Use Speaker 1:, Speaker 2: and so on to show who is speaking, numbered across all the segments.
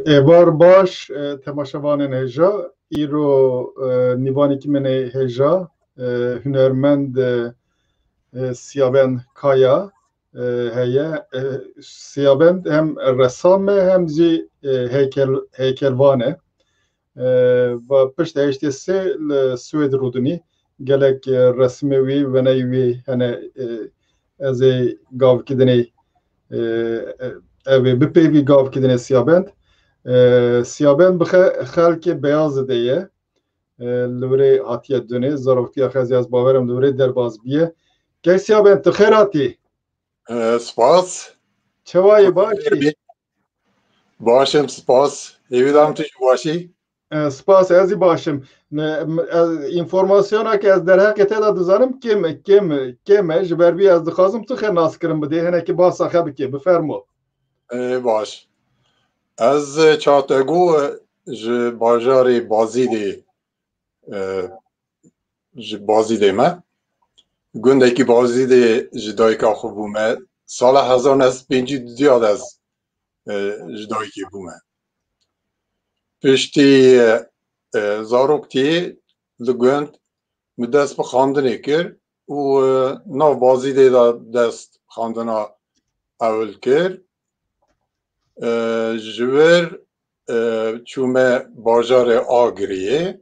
Speaker 1: Evar baş temaşavanên heja îro nîvanekî min ê heja hunermend Siyabend Kaya heye. Siyabend hem ressam e hem jî heykelvan e. Pişt heştê sê li Swêd rûdinî gelek resmê wî weneyê wî hene ez ê gavkidinê ev ê bipêvî gavkidinê Siyabend. Siyabend bi xelkê beyaz diye li wirê hatiye dunê zaroktiya xezê ez bawerim li wirê derbas biye. Geh Siyabend tu xêr hatî?
Speaker 2: Spas.
Speaker 1: Çewayê başî?
Speaker 2: Başım spas. Evidam tu başî?
Speaker 1: Spas ez ê başim. Informasyona ez derhekê te de dizanim kêm e ji ber vî ez dixwazim tu xêr naskirin bidê hinekî basa xe bike bifermo.
Speaker 2: Baş. Ez çatego ji bajarê Bazîdê me. Gundekî Bazîdê ji dayika xwe bûme. Sala 1952 de ez ji dayikê bûme. Piştî zaroktiyê li gund min dest bi xandinê kir û nav Bazîdê de dest xandina ewil kir. Ji wir çûme bajarê Agiriyê.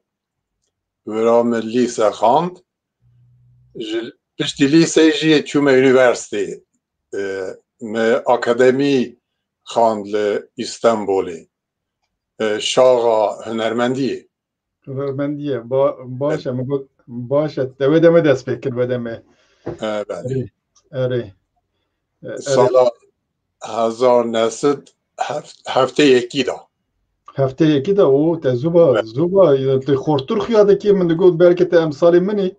Speaker 2: Wira min lîse xand. Piştî lîseyê jî çûme üniversiteyê. Me akademî xand li İstanbulê. Şaxa hunermendiyê.
Speaker 1: Hunermendiye. Baş e baş e. Devê de me dest pê kir vedeme. Erê.
Speaker 2: Sala 1972 da.
Speaker 1: Hefteyekî de û te zûba te xortur xuyadekî min digot belkî te emsalê min î.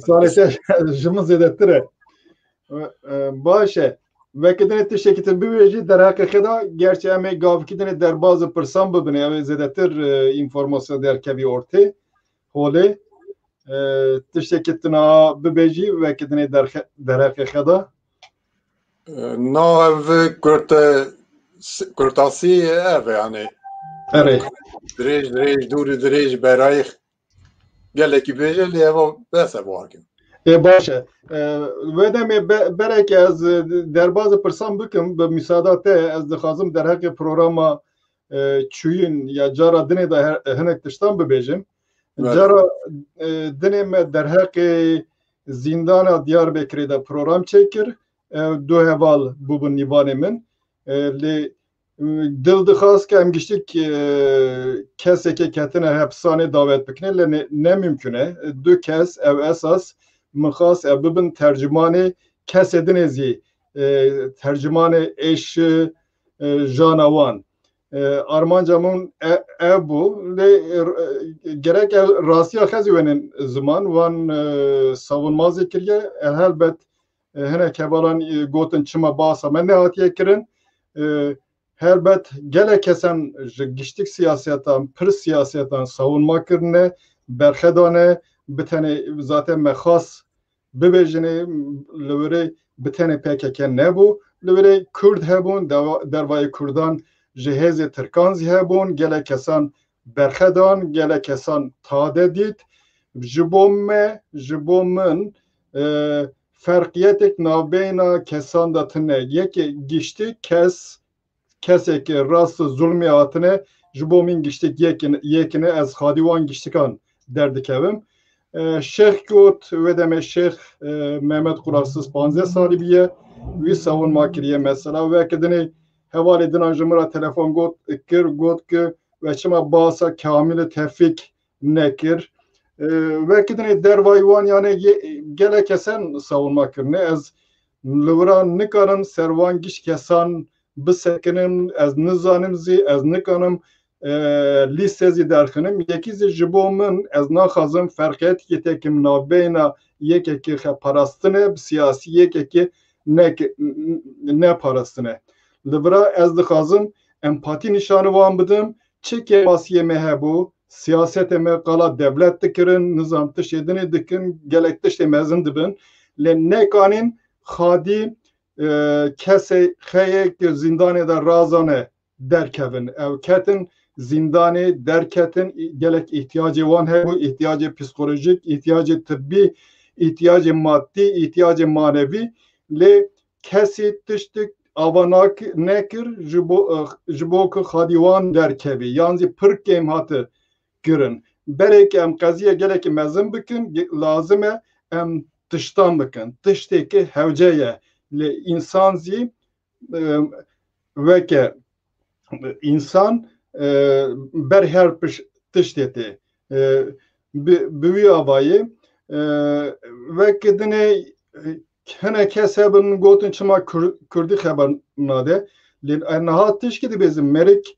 Speaker 1: Salê te ji min zêdetir e. Baş e. Vekidinê tiştekî te bibêjî derhaqê xê da gerçi em ê gavkidinê derbas û pirsan bibine ew ê zêdetir înformasyon derkevî ortê holê. Tiştekî tu niha bibêjî vekidinê derhaqê xê da?
Speaker 2: Na ev kurtasî ev yani.
Speaker 1: Erê.
Speaker 2: Dirêj dûr dirêj berayî gelekî bêje lê ev bes bakin.
Speaker 1: Baş e. Wê demê berek ez derbazê pirsan bikim bi müsaada te ez dixwazim derhaqê programa çûyîn ya cara dinê de hinek tiştan bibêjim. Cara dinê me derhaqê zîndana Diyarbekirê de program çêkir. Du heval bûbin nîvanê min. Lê dil dixwast ke em giştî kesekê ketine hepisanê davet bikine lê ne mümkün e. Du kes ev esas min xwast ev bibin tercümanê kesê dinê zî tercümanê êş jana wan. Armanca min ev bû lê gerek ev rastiya xezî wenin ziman wan savunmazê kiriye helbet hinek hevalan gotin çima basa me nehatiye kirin. Helbet gelek kesan ji giştîk siyasetan pir siyasetan savunma kirine berxedane bitene zaten me xas bibêjine li wirê bitene PKK nebû li wirê Kurd hebûn dervayê Kurdan ji hêzê Tirkan zî hebûn gelek kesan berxedan gelek kesan tade dît ji bo min ferqiyetek navbeyna kesan da tune yekê giştî kesekê rast zulmê hatine ji bo min giştîk yekine ez xadî wan giştikan derdikevim. Şeyh got wê demê Şeyh Mehmet Qurarsız 15 salî biye wî savunma kiriye mesela wekidinê hevalê dinan ji min re telefon got ki ve çima basa kamîl tevfîk nekir. Vekidinê dervayî wan yani gelek kesan savunma kirine ez li wira nikarim servan giş kesan bisekinim ez nizanim zî ez nikarim lîste zî derxinim yekî zî ji bo min ez naxwazim ferqiyeteke tekim navbeyna yekekî xeparastine bi siyasî yekekî neparastine. Li wira ez dixwazim empatî nîşanî wan bidim çi masiyê me hebû siyasetê me qala devlet dikirin nizam tişê dinê dikin gelek tiştê mezin dibin lê nekanîn xadî کسی خیلی که زندانی در رازانه درکبن او کتن زندانی درکتن گلک احتیاج وان هبو احتیاج پسیکولوژیک احتیاج طبی احتیاج مادی احتیاج مانوی لی کسی تشتک آواناک نکر جبو که خادیوان درکبی یعنی پر کم هاته گرن برای که ام قضیه گلک مزن بکن لازمه ام تشتان بکن تشتی که هوجه لی انسان زی وکه انسان بر هر تشتیتی بوی آبایی وکه دنه هنه کسی بن گوتن چما کردی خبر ناده لین انها تشکیدی bizim merik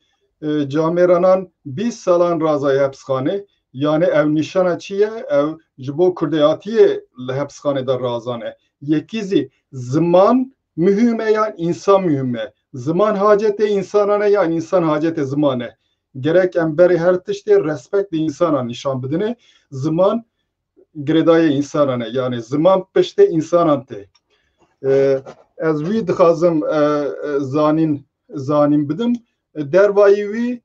Speaker 1: cameranın 20 salan razay hapishane yani ev nişana çiye ev jibo kurdiyatiye hapishane da razane yekizi zaman mühime yani insan mühime zaman hacete insanane yani insan hacete zamane gerek emberi her tişte respekt insana nişan bedene zaman gredaya insanane yani zaman peşte insanante az vi dixazım zanin bidim dervayı vi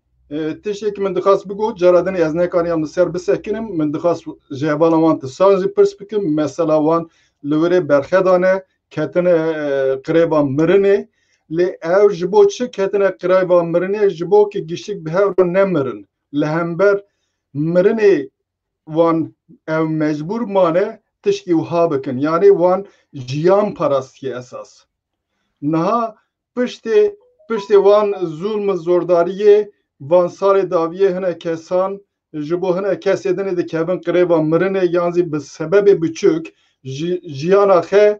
Speaker 1: teşekkür min dixaz bigo caradını az nekaniyam ser bisekinim min dixaz jebalaman tsanzi perspekim mesela wan lewre berxedane ketine qreba mirine li ev jibo çi ketine qreba mirine jibo ki gişik behevro nemirin lehember mirine wan ev mecbur mane tişki uha bikin yani wan jiyan parastiye esas naha pişte wan zulm zordariye wan sare daviye hene kesan jibo hene kesedine de kevin qreba mirine yani bi sebebi biçük jiyana xe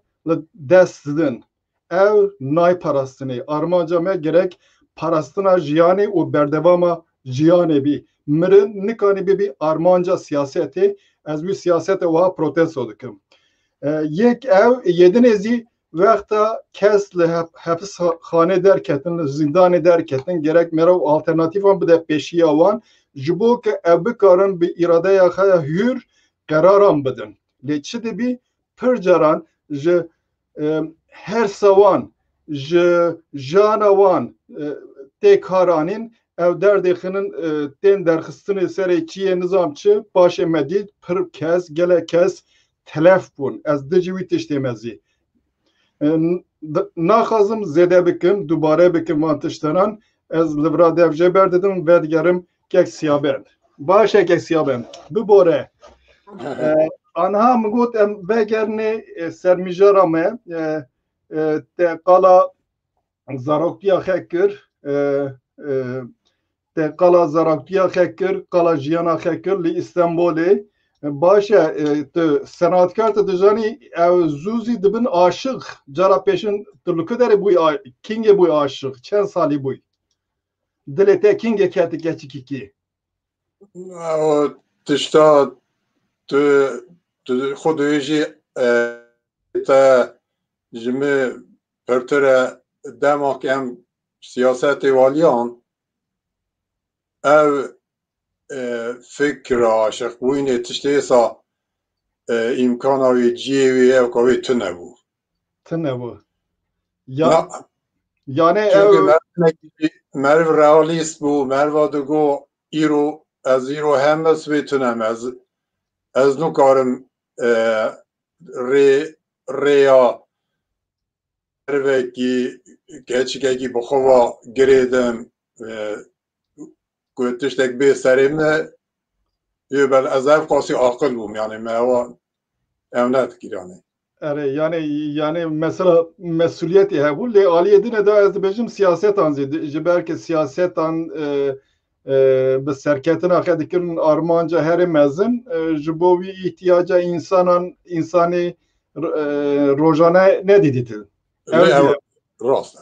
Speaker 1: destdin ev nay parastine armanca me gerek parastina jiyane o berdevama jiyane bi mirin nikani bi armanca siyaseti ez bu siyasete oha protesto dikim yek ev yedin ezi vekta kesle hapishane derketin zindan derketin gerek merav alternatifan bide peşiye wan jibo ke ev bikarin bi irade ya xaya hür qararan bidin le çi dibi pir caran ji her sawan ji jana wan tê karanin ev derdexinin tên derxistinê serê çiye nizamçı başê medî pir kes gelek kes telef bûn ez di wî tiştê me zî naxazim zêde bikim dubare bikim van tişteran ez li vira dev jê berdidim vedigerim kek siyabend baş kek siyabend bibore anha min got em vegernê sermîjara me te qala zaroktiya xwe kir te qala zaroktiya xwe kir qala jiyana xwe kir li İstanbulê baş tu senatkar tu dijanî ev zûzî dibin aşık cara pêşin tu li ku derê bûyî kingê bûyî aşık çend salî bûyî dilê te kingê keti keçikî
Speaker 2: tişta tu xwe dihêjî te ji me pirtire demak em siyasetê waliyan ev fikra aşıkbûyînê tiştê êsa îmkana wê ciyê wê ew ka wê tune bû
Speaker 1: yani
Speaker 2: ev meriv realîst bû meriva digo îro ez îro hemes wê tunem ez nikarim rêya merivekî keçikekî bi xwe ve girêdim ku tiştek bê serê me bel ez ev qasî aqil bûm yani me ew nedikir
Speaker 1: yani mesela mesuliyetê hebû lê aliyê din da ez dibêjim siyasetan zî ji ber ke siyasetan bi serketina xwe dikirin armanca herê mezin ji bo wî ihtiyaca insanê rojane nedîdîtin
Speaker 2: rast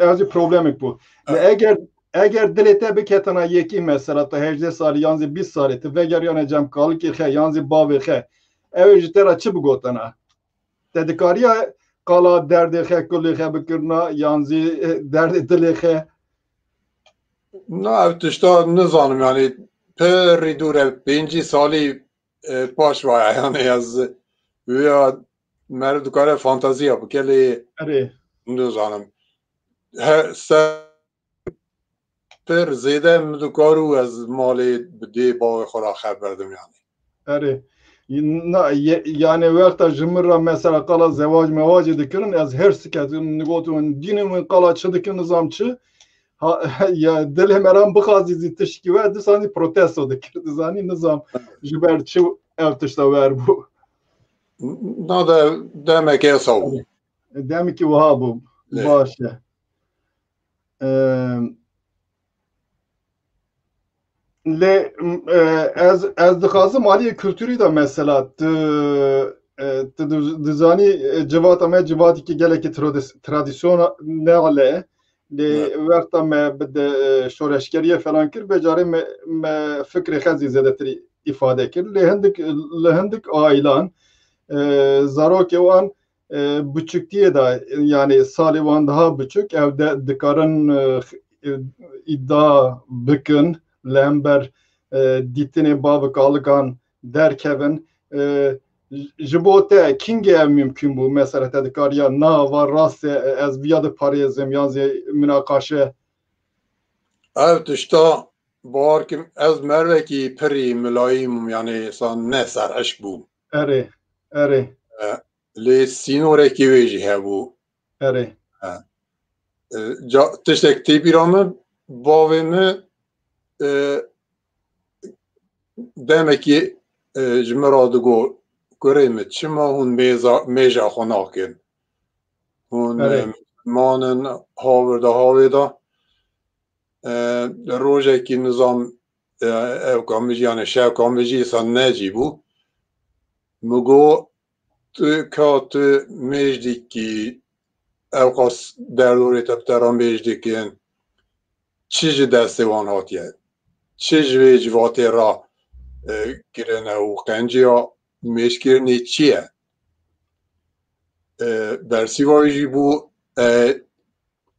Speaker 1: ev jî problemek bû eger dilê te biketina yekî mesela te 18 salî yan 20 salî tu vegeriyane cemkalîkê xwe yan bavê xwe ew ji te re çi bigotena te dikariya qala derdê xwe kulê xwe bikirina yan derdê dilê xwe
Speaker 2: ev tişta nizanim yani pir dûr ev 5 salî paş vaya yani ez wêya مرد کار فانتازی ها بکلی
Speaker 1: اره
Speaker 2: نزانم پر زیده مدکارو از مال بدی با خورا خبر دم yani.
Speaker 1: اره yani وقتا جمرة مثلا قال زواج مواج دكرن از هر سكت نقولون دينهم قال شو دكر نظام شو ya دلهم ارام بخازي زي تشكي واحد ساني بروتستو دكر زاني نظام جبر شو افتشتا واربو
Speaker 2: نه demek ya savu.
Speaker 1: demek ki vahabu başa le az dixazim aliye kültürü de mesela dizani civat ama civat ki geleki tradisyon ne ale le vaqta me bide şoreşkeriye falan kir becari me fikri xazi zedetri ifade kir le hendik ailan zarok evan buçuk diye de yani salivan daha buçuk evde dikarın iddia bıkın lember ditini babı kalıkan derkevin jibote kinge mümkün bu mesela dikar ya na var rast ez biyadı parizm yazı münakaşe
Speaker 2: ev tişta bar kim ez merveki peri mülayim yani san ne serheş bu.
Speaker 1: ere
Speaker 2: Li sînoreke wê jî hebû.
Speaker 1: ere
Speaker 2: Tiştek tê bîra min bavê me demekî ji me re digot kurê me çima hûn mêja xwe nakin. Hûn manin hawir da havê da rojekî nizam ev kamîjî yani şev kamîjî san necî bû. Me got tu ka tu mêjdikî ew qas derdorê te bi te re mêjdikin çi ji destê wan hatiye çi ji vê civatê re kirine û qenciya mêjkirinê çi ye bersîva wî jî bû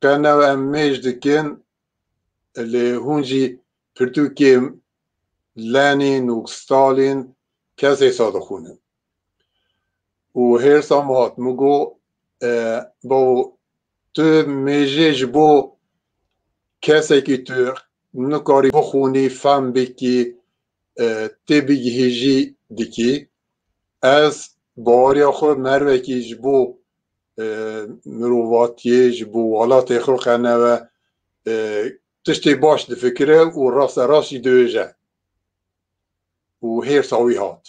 Speaker 2: qenew em mêj dikin lê hûn jî pirtûkê Lenin û Stalin kesê sa dixwînin û hêrsa me hat me got tu mêjê ji bo kesekî tu nikarî bixwînî fehm bikî tê bigihîjî dikî ez baweriya xwe mervekî ji bo mirovatiyê ji bo welatê xwe qenewe tiştê baş difikire û rasterast jî dibêje û hêrsa wî hat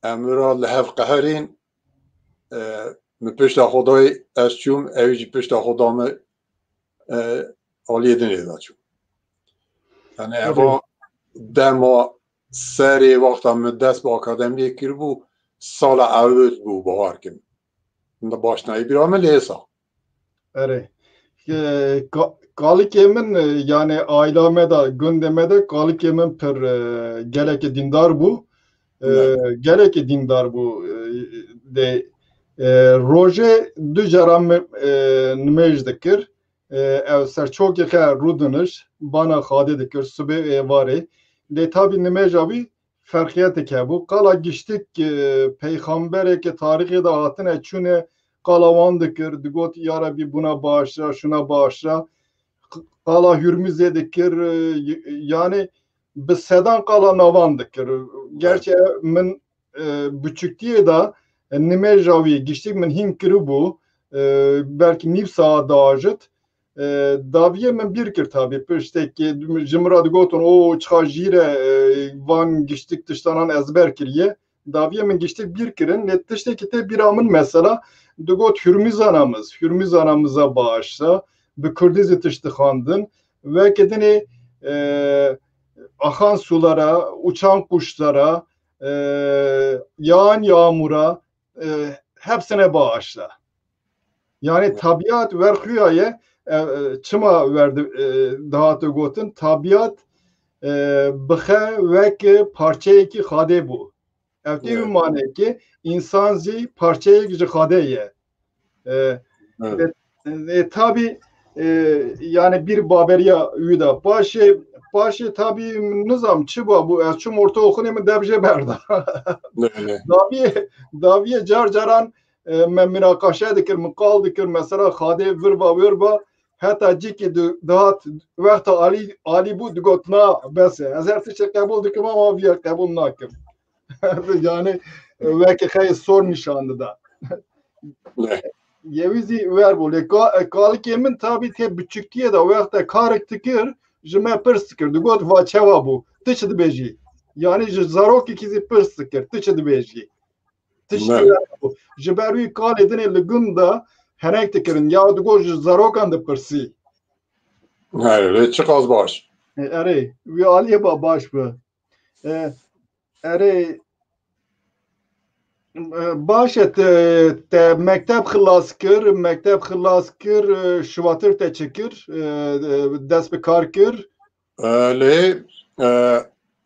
Speaker 2: em ra li hev qeherîn mi pişta Xwedayê ez çûm ew jî pişta Xweda me aliyê dinê da çûm yani eva dema serê wexta min dest bi akademiyê kiribû sala ewil bû bahar kim da başnayî bîra me lê êsa
Speaker 1: ere kalıkê min yani ailame da gündeme de kalıkê min pir gelekî dindar bû gelekî dindar bû de rojê du jara nimêj dikir ev serçokê xe rûdiniş bana xadê dikir sibê êvarê lê tabî nimêja wî ferqiyeteke bû qala giştik peyxambereke tarîxê de hatine çûne qala wan dikir digot ya Rabbi buna bağışla şuna bağışla qala hürmüzê dikir yani bi sedan qala navan dikir gerçi min buçuktiye da nimêja wî giştik min hîn kiribû belkî nîv saat daajit daviyê min bir kir tabî piştekî ji min re digotin o çiqa jîre van giştik tiştanan ezber kiriye daviyê min giştik bir kirin lê tiştekî tê bîra min mesela digot Hürmüz anamıza bağışla bi Kurdî zî tişt dixwandin veke dinê akan sulara uçan kuşlara yağan yağmura hepsine bağışla yani tabiat verxuyaye çima verdi daha te gotin tabiat bixe veke parçayekî xadê bû ev tê wî mane ki insan jî parçayek ji xadê ye tabi yani bir baberiya wî da paşê tabi nizam çi bu ez çûm ortaoxunê min debje berda daviyê car caran me münakaşe dikir, mukal dikir, mesela xadê virba heta cîkê dihat wexta alî bû digot na bes e. Ez her tiştê qebûl dikim ama vîya qebûl nakim. Yani wekî xeyê sor nîşan dide. Yewî zî wer bû. Lê kalikê min tabî tê biçûktiye de wexta karek dikir ji me pirs dikir. Digot va çawa bû. Tu çi dibêjî? Yani ji zarokekî zî pirs dikir. Tu çi dibêjî? Ji ber wî kalê dinê li gund de henek dikirin ya digot ji zarokan dipirsî.
Speaker 2: Çi qas baş.
Speaker 1: Erê wî aliyê baş be. Erê baş e te mekteb xilas kir şivatir te çekir dest bi kar kir.
Speaker 2: Lê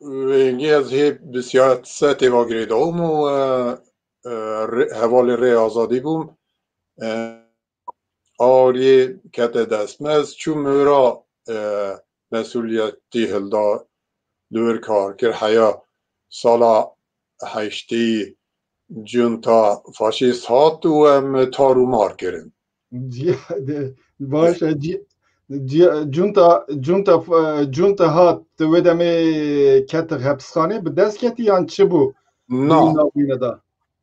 Speaker 2: wêngî ez hê bi siyasetê ve girêdayom û hevalê rê azadî bûm. Aliyê kete destmez çû mira mesuliyetî hilda li wir kar kir heya sala heştî junta faşîst hat û em tar û mar kirin.
Speaker 1: Baş junta hat tu wê demê ketir hepsxanê bi dest ketî yan çi bû?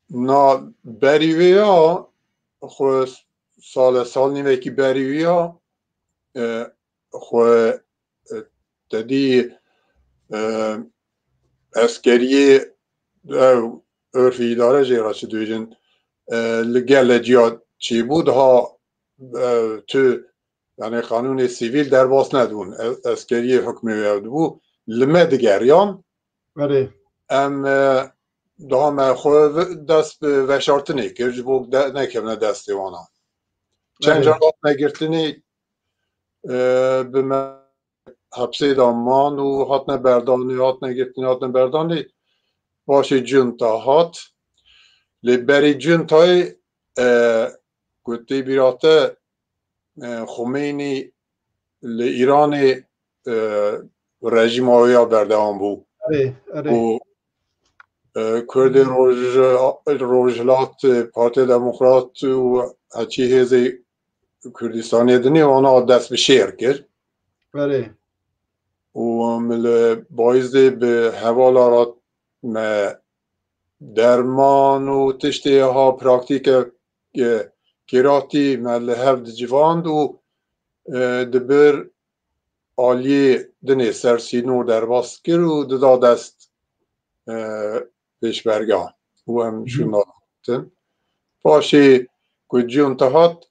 Speaker 2: Na berî wê ya xwe sal nîvekî berî wê ya xwe tedî eskeriyê ew örfî îdare jê ra çi dibêjin li gele ciya çêbû daha tu yani kanûnê sivîl derbas nedibûn eskeriyê hukmê wê ew dibû li me digeriyan em daha me xwe dest bi veşartinê kir ji bo nekevne destê wan a. Çend car hat me girtinê bi me hepsê de man û hatine berdanê hatine girtinê hatine berdanê başê junta hat lê berî juntayê gotî bîrate Xomêynî li Îranê rejîma wê ya berdewam bû û Kurdê Rojhilat Partiya Demokrat û heçî hêzê Kurdistanê dinê wana dest bi şêr kir û li Bayzdê bi hevala ra me derman û tiştê ha praktîkek kêratî me li hev dicivand û di bir aliyê dinê ser sînor derbas kir û dida dest pêşbergehan û em şûna tin. Paşê ku junta hat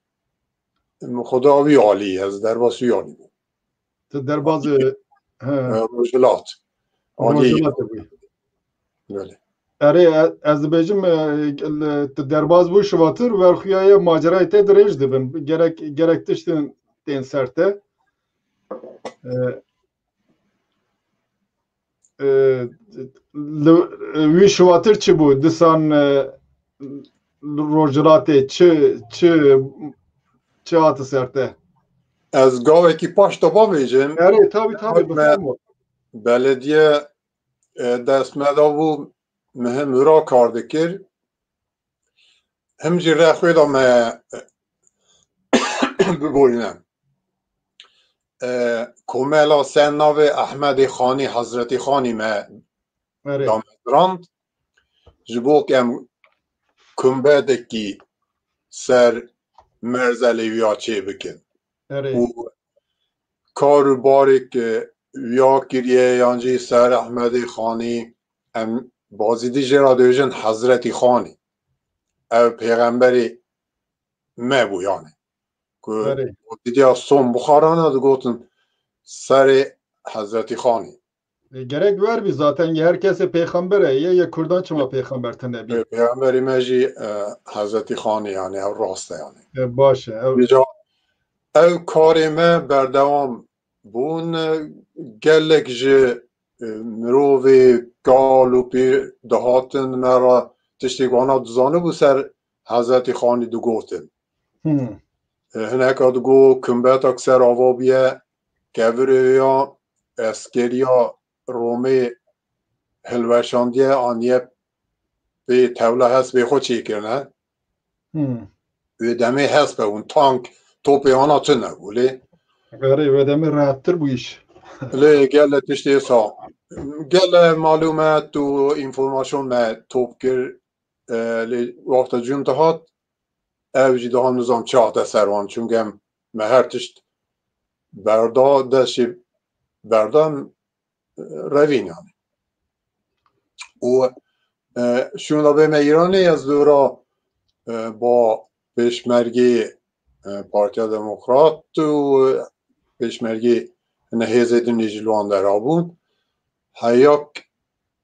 Speaker 2: xuda wî alî ez derbas wî alî bûm.
Speaker 1: Tu derbas
Speaker 2: Rojhilat alî.
Speaker 1: Erê ez dibêjim tu derbas bû şivatir werxuyaya macerayê te dirêj dibin gerek tiştên tên ser te wî şivatir çi bû disan Rojhilatê çi hatı ser te?
Speaker 2: Ez gavekî paş da bavêjim
Speaker 1: Erê tabii
Speaker 2: belediye destmeda bû mihim wira kar dikir him jî rexwê da me biborîne. Komela sen navê Ehmedê Xanî Hezretî Xanî me damezrand ji bo ku em kumbedekî ser merzelê wî ya çê bikin û kar û barek wî kiriye yan jî ser Ehmedê Xanî em bazîdî jê ra dibêjin Hezretî Xanî ew pêxemberê me bû yani ku didiya som bixarana digotin serê Hezretî Xanî.
Speaker 1: Gerek ver bî zaten herkesê pêxember e ya Kurdan çima pêxember te nebî.
Speaker 2: Pêxemberê me jî Hezretî Xanî yani ew rast e yani.
Speaker 1: Baş e.
Speaker 2: Ew karê me berdewam bûn gelek ji mirovê gal û pîr dihatin me ra tiştê wana dizanibû ser Hezretî Xanî digotin. Hineka digo kumbetak ser ava biye kevirê ya eskeriya Romê hilweşandiye aniye pê tevla hespê xwe çêkirine Ve deme hesbe un tank topi ana tune voli.
Speaker 1: Ve deme rahattır bu iş.
Speaker 2: Le gelle tiştê sa. Gelle malumat û informasyon me topkir li wexta cûn dihat ew jî diha nizam çaxte ser wan çûnke em me her tişt berda deşê berda revîn yani. û şûna bê me Îranê ez dora با pêşmergê Partiya Demokrat û pêşmergê hêzê din jî li wan derabûn. Heyak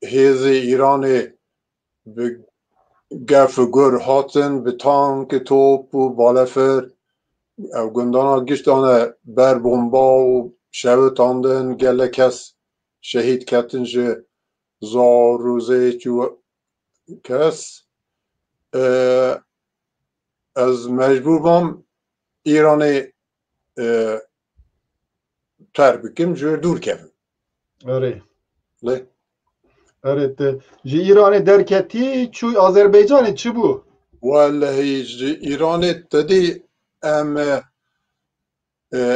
Speaker 2: hêzê Îranê bi gef û gur hatin bi tank, top û balefir ew gundana giştane ber bomba û şewitandin, gelek kes şehîd ketin ji zar û zêç û kes. Ez mecbûr bam İranê ter bikim ji dûr kevim.
Speaker 1: Evet.
Speaker 2: Lê
Speaker 1: Evet. Ji İran'ı derketi çu Azerbaycan'ı çi bu?
Speaker 2: Vallahi ji Îranê tedî em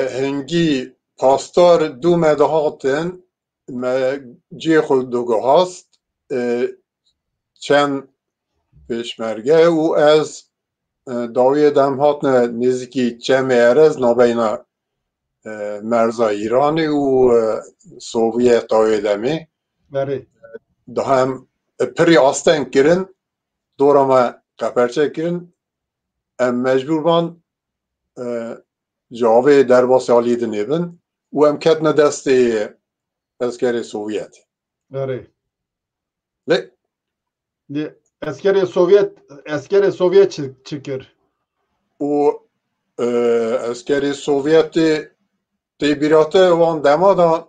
Speaker 2: hengî pastar dû me dihatin me cê xwe digihast çend pêşmerge û ez dawiyê dem hatine nêzîkî çemê erez navbeyna merza Îranê û Sovyet dawiyê demê.
Speaker 1: Evet.
Speaker 2: Daha em pirî asten kirin, dora me qeperçe kirin, em mecbûr ban ji avê derbasê aliyê dinêbin û em ketine destê eskerê Sovyetê.
Speaker 1: Evet.
Speaker 2: Lê
Speaker 1: Askeri Sovyet çıkır.
Speaker 2: û eskerê Sovyetê tê bîrate wan dema da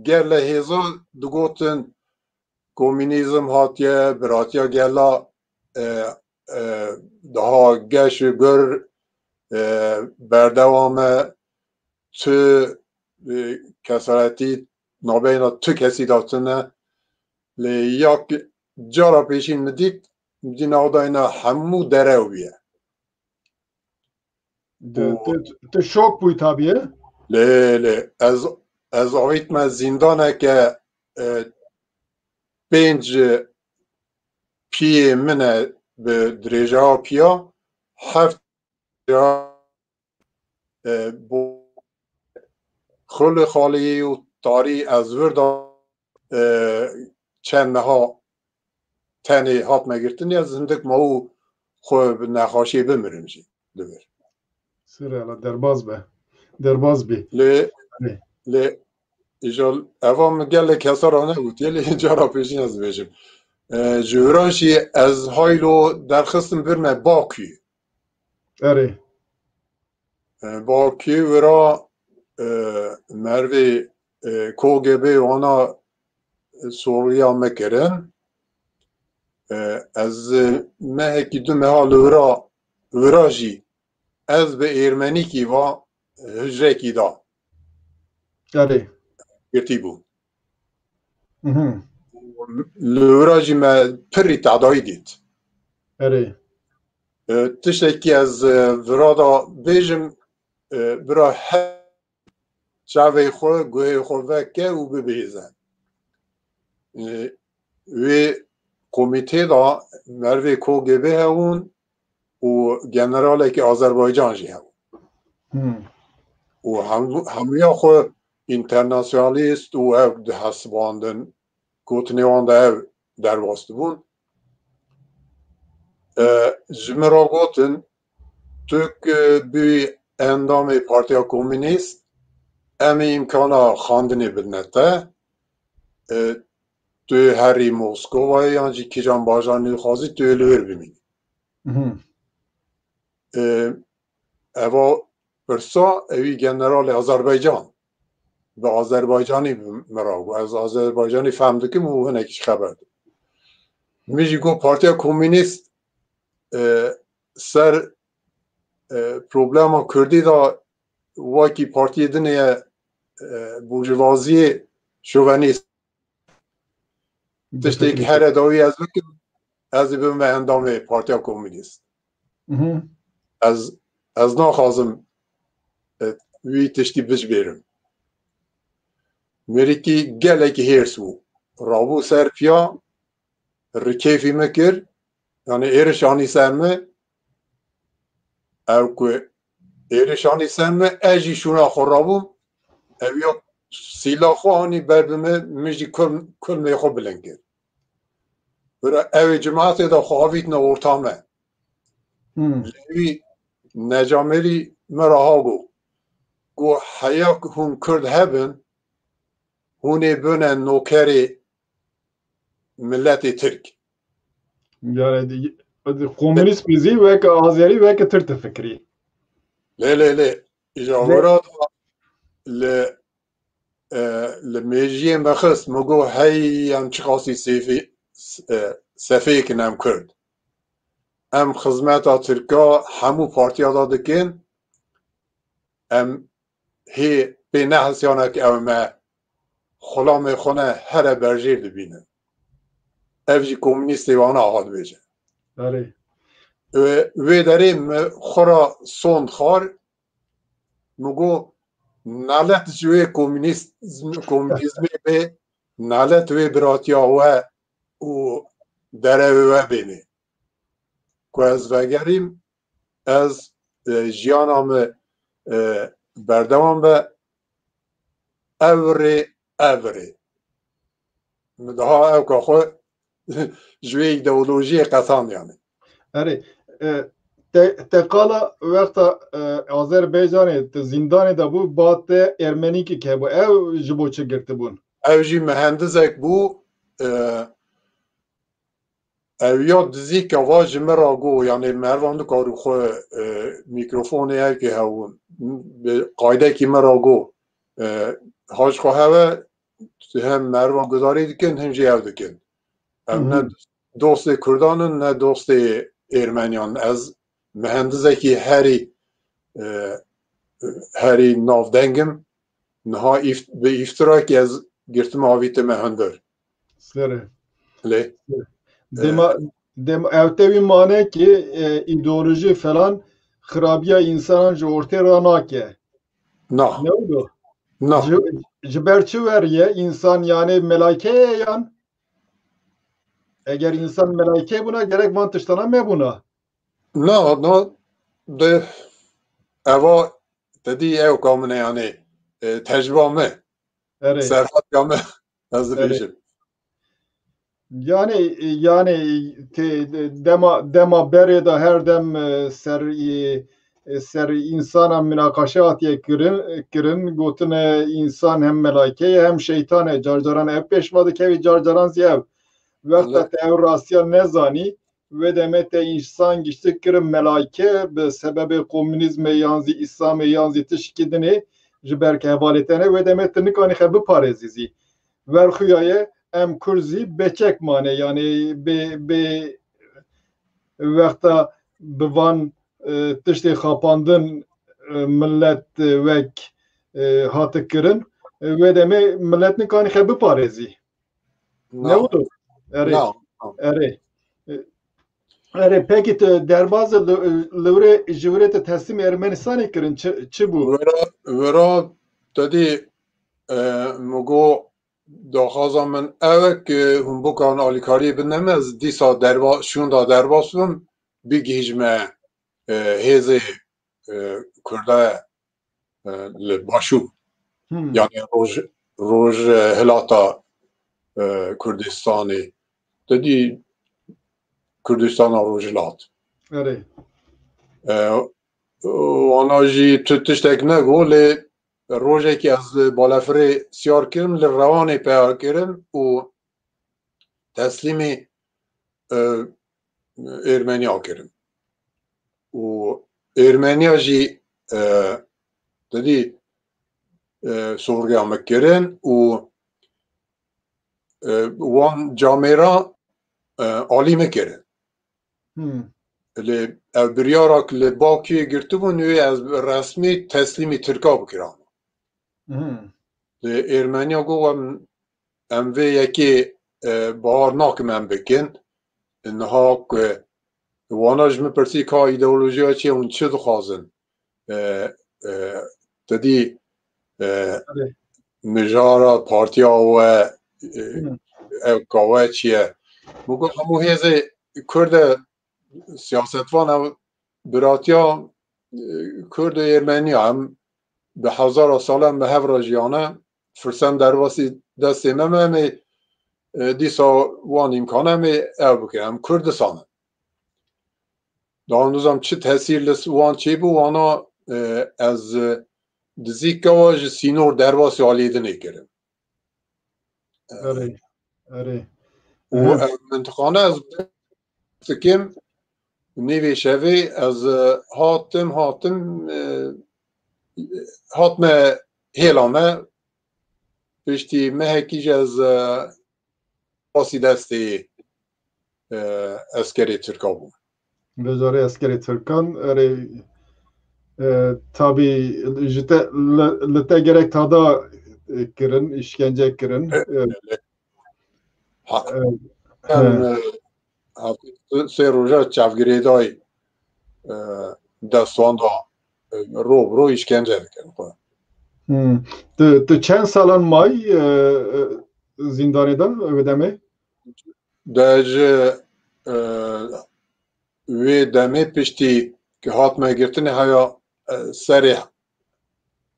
Speaker 2: gel li hêza digotin komünîzm hatiye, biratiya gela daha geş û gur berdewam e tu kesaretî navbeyna tu kesî datine lê yak cara pêşîn min dît dî navdayna hemû derew bûye.
Speaker 1: Tu şok bûyî tabii.
Speaker 2: Lê ez avîtme zîndaneke pênc piyê min e bi dirêjeya piya heft xul xaliyê û tarî ez vir da çend meha tenê hat me girtin ya zindik ma û xwe bi nexweşiyê bimirin jî divir.
Speaker 1: Sırayla derbaz be. Derbaz be.
Speaker 2: Lê îjal eva min gelek hesara nebûtiye lê cara pêşîn ez dibêjim. Ji wiran jî ez haylo derxistim bir me Bakûyê.
Speaker 1: Evet.
Speaker 2: Bakûyê wira mervê KGB wana Suriya me kirin. Ez mehekî du meha li wira jî ez bi Êrmenîkî va hicrekî da
Speaker 1: Evet.
Speaker 2: girtî bû. Li wira jî me pirî tedayî dît.
Speaker 1: Evet.
Speaker 2: Tiştekî ez wira da bêjim bira her çavê xwe guhê xwe veke û bibêze. Wê komîtê da mervê KGB hebûn û generalekî Azerbaycan jî hebû. û hemûya xwe internasyonalîst û ew dihesibandin gotinê wan de ew derbas dibûn. Ji min re gotin tu bûyî endamê Partiya Komünîst em ê îmkana xandinê bidine te tu herî Moskowayê yan jî kîjan bajaranê dixwazî tu ê li wir bimînî. Eva pirsa evî generalê Azerbaycan bi Azerbaycanî mira bû. Ez Azerbaycanî fehm dikim û hinekî ji xeber dikim. Min jî got Partiya Komünîst ser problema Kurdî da wakî partiyê dinê ye burjuvaziyê şovenîst tiştekî here dawî ez bikim ez ê bibime endamê Partiya Komünîst. از ناخوازم وی تشتی بج بیرم مریکی گلکی هرسو رابو سر پیا رکیفی مکر yani erişani serme ev ku erişani serme eji şuna xorabum ev ya silahı hani berbime miji kul me xo bilenker böyle ev cemaate da xavit ne ortame levi necameli merahago go hayak hun kurd hebben hune bönen nokeri milleti Türk
Speaker 1: yani komünist bizi ve ki Azeri ve ki Türk fikri.
Speaker 2: le ijavara le الميجي مخص مگو هی ام چخاصی سفی کنم کرد ام خدمت ترکا همو پارتیا دادکن ام هی به نحسیانه که او ما خلام خونه هر برجیر دبینه اوجی کمونیستی وانا آهاد بیجه و داریم خورا سوند خار مگو نالت جوی کمونیسمی به نالت وی براتیا و دره و بینی که از وگریم از جیانم بردوام به اوره مدها او که خود جوی ایدئولوژی قطان یعنی
Speaker 1: اره تقالا وقت آذربایجان زندان دا بو بات ارمنی که بو او جبو چه گرته بون
Speaker 2: او جی مهندزک بو او یاد دزی که واج مراغو یعنی مروان دو کارو خو میکروفونی ها که هون قایده که مراغو هاش خو هوا هم مروان گذاری دکن هم جی او دکن او نه دوست کردانن نه دوست ارمنیان از مهندزکی هری نافدنگم نها به افتراکی از گرتم آویت مهندر
Speaker 1: سره
Speaker 2: لی
Speaker 1: دم اوتوی مانه که ایدئولوژی فلان خرابیا انسان جو ortaya را ناکه
Speaker 2: نه
Speaker 1: ne oldu?
Speaker 2: نه
Speaker 1: Ciberçi veriye insan yani melaike yan eğer insan melaike buna gerek vantıştana me buna
Speaker 2: نه ده اوا ددی او کامنه یعنی تجربه
Speaker 1: evet
Speaker 2: serhat kame az
Speaker 1: evet
Speaker 2: بیشم
Speaker 1: yani dema bere da her dem ser insana münakaşa atiye kirin gotine insan hem melaike hem şeytan carcaran ev peşvadı kevi carcaran ziyev vekta te ev rasya nezani ve demete insan gişti kirin melaike be sebebi komünizme yanzi İslam'e yanzi tişkidini jiberke hevaletene ve demete nikani hebi parezizi verxuyaye em kurzi beçek mane yani be vekta bivan tiştê xapandin millet wek hatı kirin ve deme millet nikanî xe biparêzî ne oldu? Ere peki derbazı lewre ji wirê te teslîm Ermenistanê kirin çi bû?
Speaker 2: Wera didî mugo daxwaza min ew e ku hûn bikan alîkariyê bine ez dîsa şûnda derbas bim bigihîjme hêzê Kurda li Başû yani roj hilata Kurdistanê didî Kurdistana Rojhilat wana jî tu tiştek negot lê rojekî ez balafirê siyar kirim li Rewanê peya kirim û teslîmê Ermeniya kirim û Ermeniya jî didî sorgeya me kirin û wan camêra alî me kirin lê ev biryarak li Bakuyê girtibûn wê ez resmî teslîmî Tirka bikiram lê Ermeniya got em vê yekê bahar nakim em bikin niha ku وانا جمع پرسی که ایدئولوژیا چیه اون چه دخوازن تدی مجارا پارتیا و قوه چیه مگه همو هیزه کرد سیاستوان براتیا کرد ارمنی هم به هزار سال به هفر جیانه فرسن در واسی دست نمه دیسا وان امکانه می او بکنم کردستانه دانوزم چه تاثیر لس وان چی بو وانا از دزیک واج سینور در واسی آلیده نکرم
Speaker 1: آره
Speaker 2: و منطقانه از فکرم نیوی شوی از هاتم هیلانه پشتی مهکیج از واسی دستی اسکری ترکا بود
Speaker 1: وزاره اسکری ترکان اره tabi lite gerek tada kirin, işkence kirin.
Speaker 2: سه روزه چفگریدای دستان دا رو işkence کرد.
Speaker 1: Tu çend salan may zindaneden ödeme?
Speaker 2: Dece ve deme pişti ki hatma girtine haya seri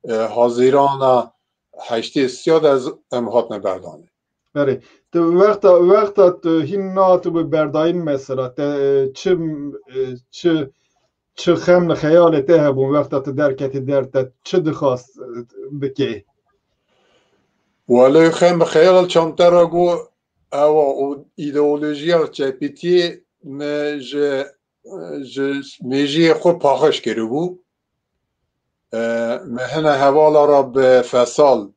Speaker 2: hazirana heşti siyad az em hatma berdane.
Speaker 1: Evet. Tu vaqta tu hinna tu bu berdayın mesela çi xemle xeyale te hebun vaqta tu derketi derte çi dixwast bike?
Speaker 2: Wala xem xeyal çantara go ewa o ideolojiya çepitiye me ji mejiye xwe paxeş kiribû me hene hevalara bi fesal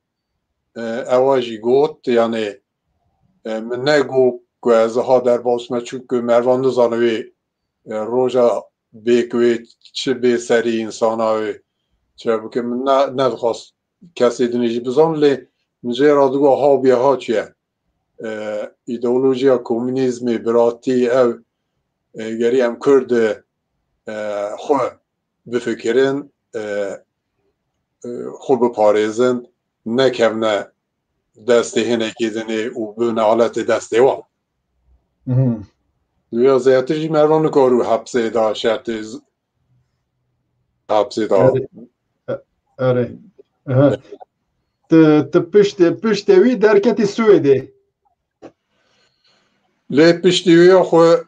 Speaker 2: ewa jî got yani min negu ku ez ha derbas me çünkü mervan nizane wê roja bêk wê çi bê serî insana wê çi bike min nedixwast kesê dinê jî bizan lê min jê ra digo habiye ha çiye ideolojiya komünizmê biratî ew gerî em Kurd xwe bifikirin xwe biparêzin nekevne destê hinekî dinê û bibine aletê destê wan ya zêtir jî mervan nikar û hepsê da şertê hepsê da
Speaker 1: Evet. Tu piştê wî derketî Swêdê.
Speaker 2: Lê piştî wê xwe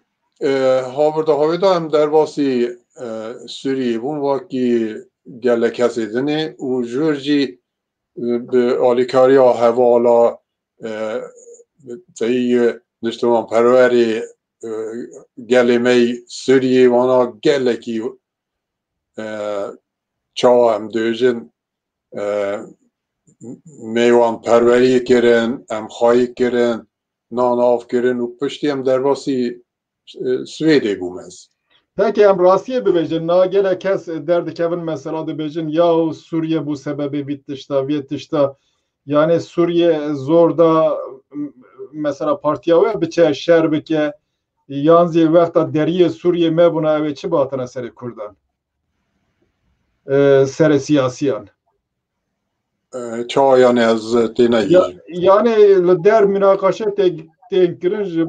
Speaker 2: havurda havê da em derbasî Sûriyê bûn wakî gelek kesê dinê û jûr jî bi alîkariya hevala teyî niştiman perwerê gelê me Sûriyê wana gelekî çawa em dibêjin mêwan perwerî kirin em xwayî kirin nan av kirin û piştî em derbasî Swêdê bûm ez.
Speaker 1: Peki em rastiye bibêjin na gelek kes derdikevin mesela dibêjin ya Suriye bu sebebi vî tişta vê tişta yani Suriye zor da mesela partiya we biçe şer bike yan zî wexta deriyê Suriye me bûna ew ê çi batine serê Kurdan serê siyasiyan
Speaker 2: Çawa yani ez tê negîjim.
Speaker 1: Yani li der münakaşe tên kirin ji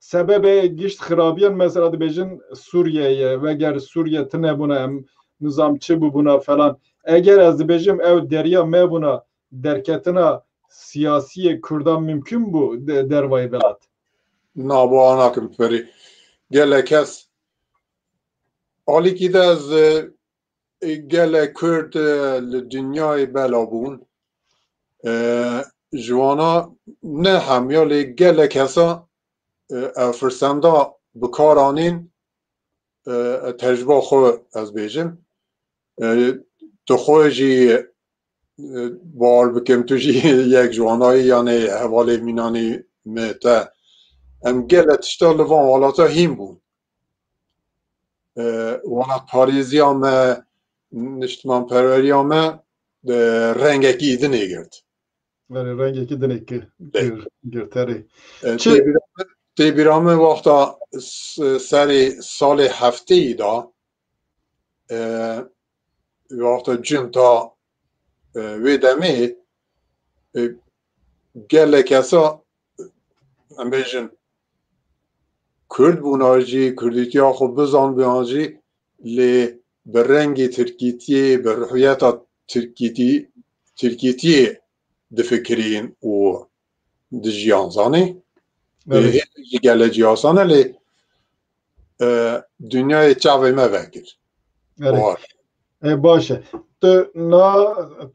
Speaker 1: sebebê gişt xirabiyan mesela dibêjin Suriye'ye veger Suriye tune bûna em nizam çi bûbûna falan eger ez dibêjim ew deriya me bûna derketina siyasiyê Kurdan mümkün bû dervayê welat.
Speaker 2: Na bu anakim ferî gelek kes alîkî de ez gelek Kurd li dünyayê bela bûn ji wana ne hemiya lê gelek hesa ev firsenda bikar anîn tecrüba xwe ez bêjim tu xwe jî bar bikim tu jî yek ji wanayî yanê hevalê mînanî me te em gelek tişta li van welata hîn bûn welat parêziya me niştimanperweriya me rengekî dinê girt
Speaker 1: Rengekî dinê girt herê.
Speaker 2: تی بیرامه وقتا سر سال هفته ای دا وقتا جن تا ویدمه گله کسا ام بیشن کرد بوناجی کردیتیا خو بزان بیانجی لی برنگی ترکیتی برحویتا ترکیتی دفکرین و دجیان زانی هیچ گله جیاسانه لی dünyayı çavime vekir.
Speaker 1: Evet. Başı. Tu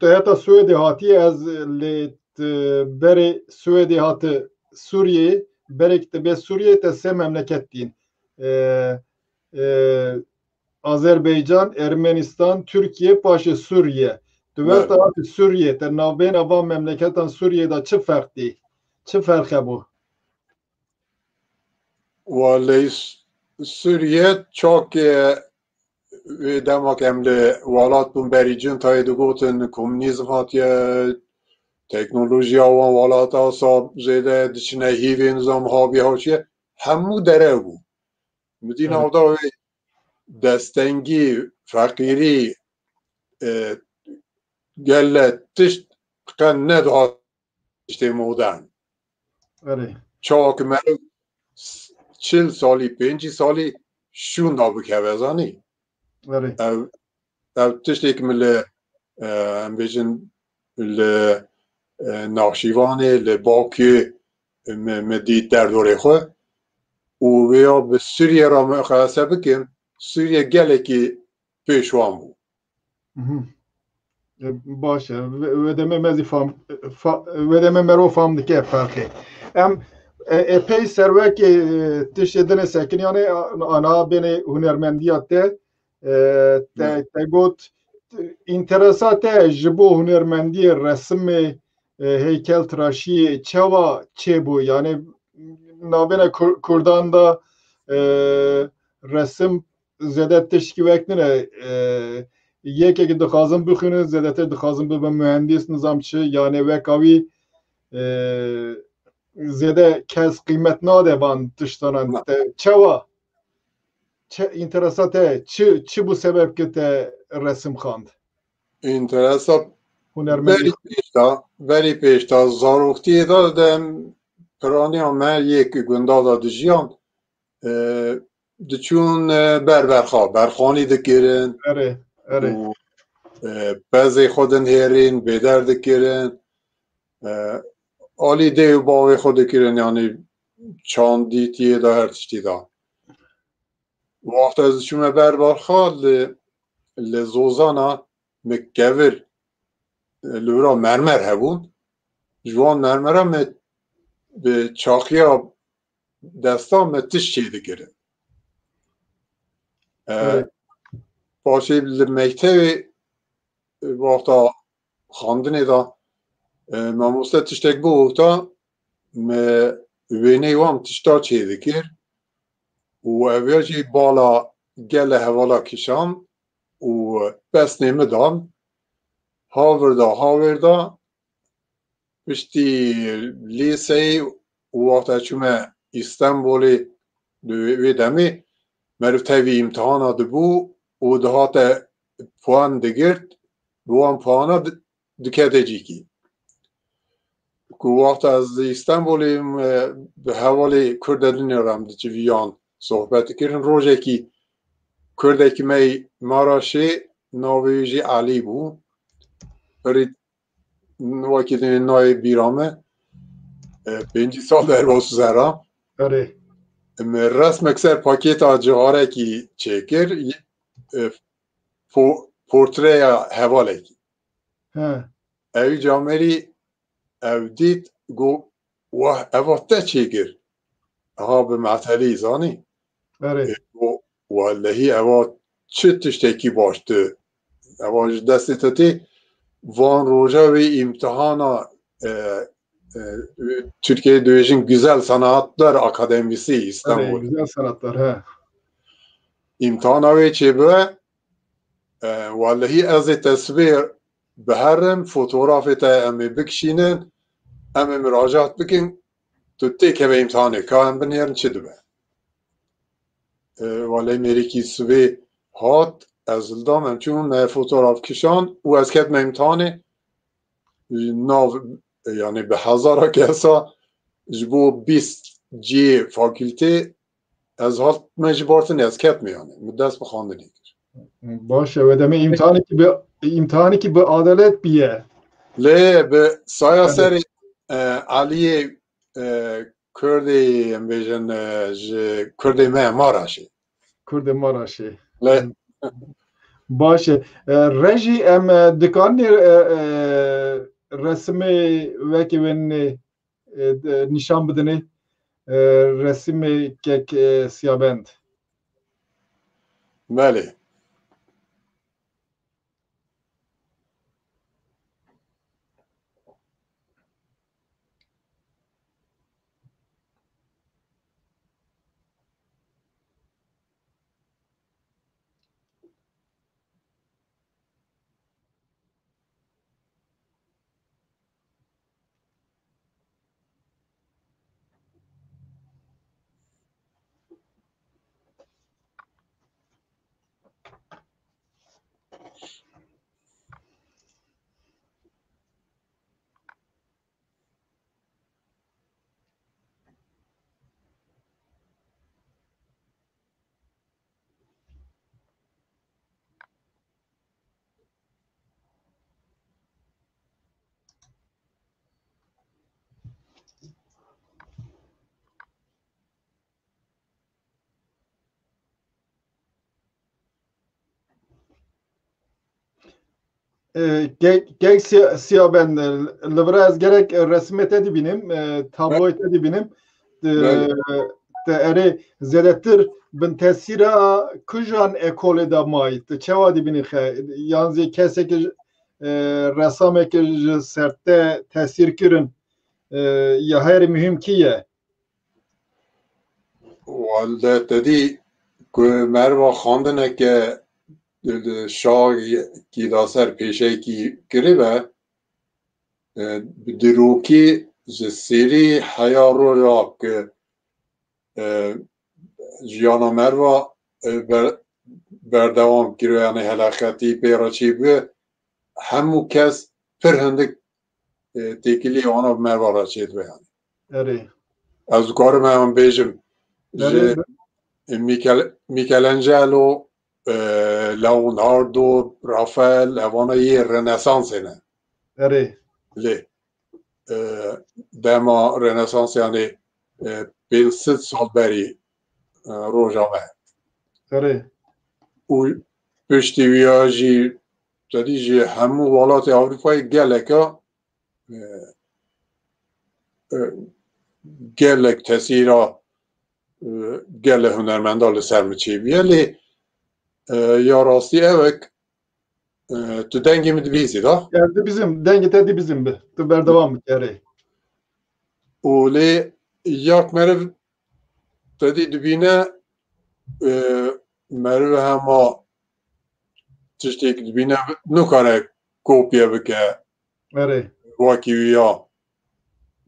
Speaker 1: heta Suedi hati az li beri Suedi hatı Suriye berek te be Suriye te se memleket din. Azerbaycan, Ermenistan, Türkiye, paşı Suriye. Tu heta hati Suriye te navben avan memleketan Suriye'da çi fark di? Çi fark bu?
Speaker 2: Vallahi Suriye çok demek emle valat bun bericin taydı goten komünizm hatiye teknoloji avan valat asab zede dişine hivin zam habi haşiye hemu dere bu. Müdin avda ve destengi fakiri gelle tişt kan ne daha işte modern.
Speaker 1: Evet.
Speaker 2: Çok mer 40 سالی 5 سالی شون نابو کوازانی
Speaker 1: Evet.
Speaker 2: او تشتیک مل ام بیشن ل ناخشیوانه ل باکی مدید در دوره خو و ویا به سوریه را مقایسه بکن سوریه گله کی پیشوان بو
Speaker 1: باشه ودeme mezi fam ودeme mero fam dike farkı. Em epey servek tişedine sekin yani ana beni hunermendiyat te got interesate jibo hunermendi resim heykel tıraşı çeva çebu yani nabene Kurdan da resim zedet teşkil veknine yeke ki dixwazim bixwînin zêdetir dixwazim bibim mühendis nizamçı yani vekavi zêde kes qîmet nade van tiştanan te çawa interesa te çi bu sebep ki te resim xwand
Speaker 2: interesa
Speaker 1: hunermendî
Speaker 2: berî pêşta zaroktiyê da dem piraniya me yek gunda da dijiyan diçûn berberxa berxanî dikirin pezê xwe din hêrîn bêder dikirin alî dê û bavê xwe dikirin yanî çandîtiyê da her tiştî da wexta ez diçûme berberxa li Zozana me kevir li wira mermer hebûn ji wan mermera me bi çaxiya destan me tişt çê dikirin paşê li mektebê wexta xandinê da mamoste tiştek bigota me wêneyê wan tişta çê dikir û ev ya jî bala gele hevala kişan û pesnê min dan havir da piştî lîseyê û wexta çûme İstanbolê di wê demê meriv tevî îmtihana dibû û dihate puan digirt bi wan puana dikete cîkî ku wexta ez li İstanbolê bi hevalê Kurdedinê re em diciviyan sohbet dikirin rojekî Kurdekî me Maraşê navê wî jî Elî bû herî wekî navê bîra me 5 sal derbas zera me resmek ser pakêta ciharekî çêkir portreya hevalekî ew camerî ew dît got wah eva te çêkir ha bi metelî zanî wellehî eva çi tiştekî baş tu eva ji destê te tê van roja wê îmtihana Türkiye Dövüş'ün Güzel Sanatlar Akademisi İstanbul.
Speaker 1: Güzel sanatlar he.
Speaker 2: İmtihana wê çêbibe wellehî ez ê tesvîr biherim fotoğrafê te em ê bikişînin em ê müracaat bikin تو تیکه به امتحانه که هم بنیرن چه دوبه ولی میریکی سوی هات از دام همچون فوتوگراف کشان و از کت امتحانه ناو یعنی به هزارا کسا جبو 20 جی فاکولته از حال مجبورتن از کت میانه دست بخوانده نیگر
Speaker 1: باشه و دم امتحانی که به عدالت بیه
Speaker 2: لی به سیاسی علی کردی بیشن کردی ماراشه
Speaker 1: کرد ماراشه
Speaker 2: لی
Speaker 1: باشه رژی ام دکانی رسمی وکی ون نشان بدنی رسمی که سیابند
Speaker 2: بله
Speaker 1: گه سیابند لبرا از گرک رسمت بینیم تابلویت بینیم
Speaker 2: بله
Speaker 1: اره زیادتر بن تاثیر کجان اکول دا مایت چه وادی بینی خه یعنی کسی که رسامه که سرته تاثیر کرن یا هر مهم کیه
Speaker 2: والده تدی که مروا خواندنه که شاه کی داسر پیشه کی گریبه دروکی سری حیا رو را که جیانا مروا بردوام گیرو یعنی حلاقتی پیرا چی به همو کس پر هندک تکیلی آنا مروا را چید بیانی
Speaker 1: اره
Speaker 2: از کار من بیجم
Speaker 1: اره
Speaker 2: میکلنجلو لئوناردو رافائل اوانا یه رنسانس نه
Speaker 1: اره
Speaker 2: لی دما رنسانس یعنی 500 سال بری روژامه
Speaker 1: اره
Speaker 2: و پشتی ویاجی دادی جی همو والات آوروپای گلکا گلک تسیرا گل هنرمندال سرمچی بیالی یا راستی اوک تو دنگی می دویزی دا
Speaker 1: geldi bizim denge tedi bizim be tu berdevam et اره
Speaker 2: اولی یک مرو دادی دبینه مرو هما تشتی که دبینه نکنه کوپیه بکه
Speaker 1: اره
Speaker 2: واکی ویا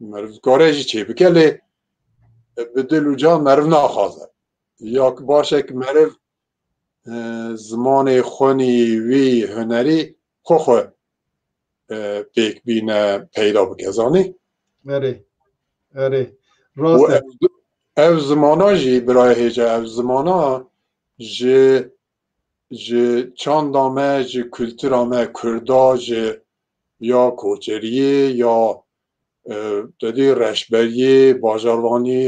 Speaker 2: مرو کاره جی چی بکه لی به دل و جان مرو نخوازه یک باشه که مرو زمان خونی وی هنری خو پیک بینه پیدا بکزانی
Speaker 1: اره اره
Speaker 2: و
Speaker 1: راست
Speaker 2: او زمانا جی برای هیجه او زمانا جی چاندامه جی کلتورامه کردا جی یا کوچریه یا دادی رشبریه باجاروانی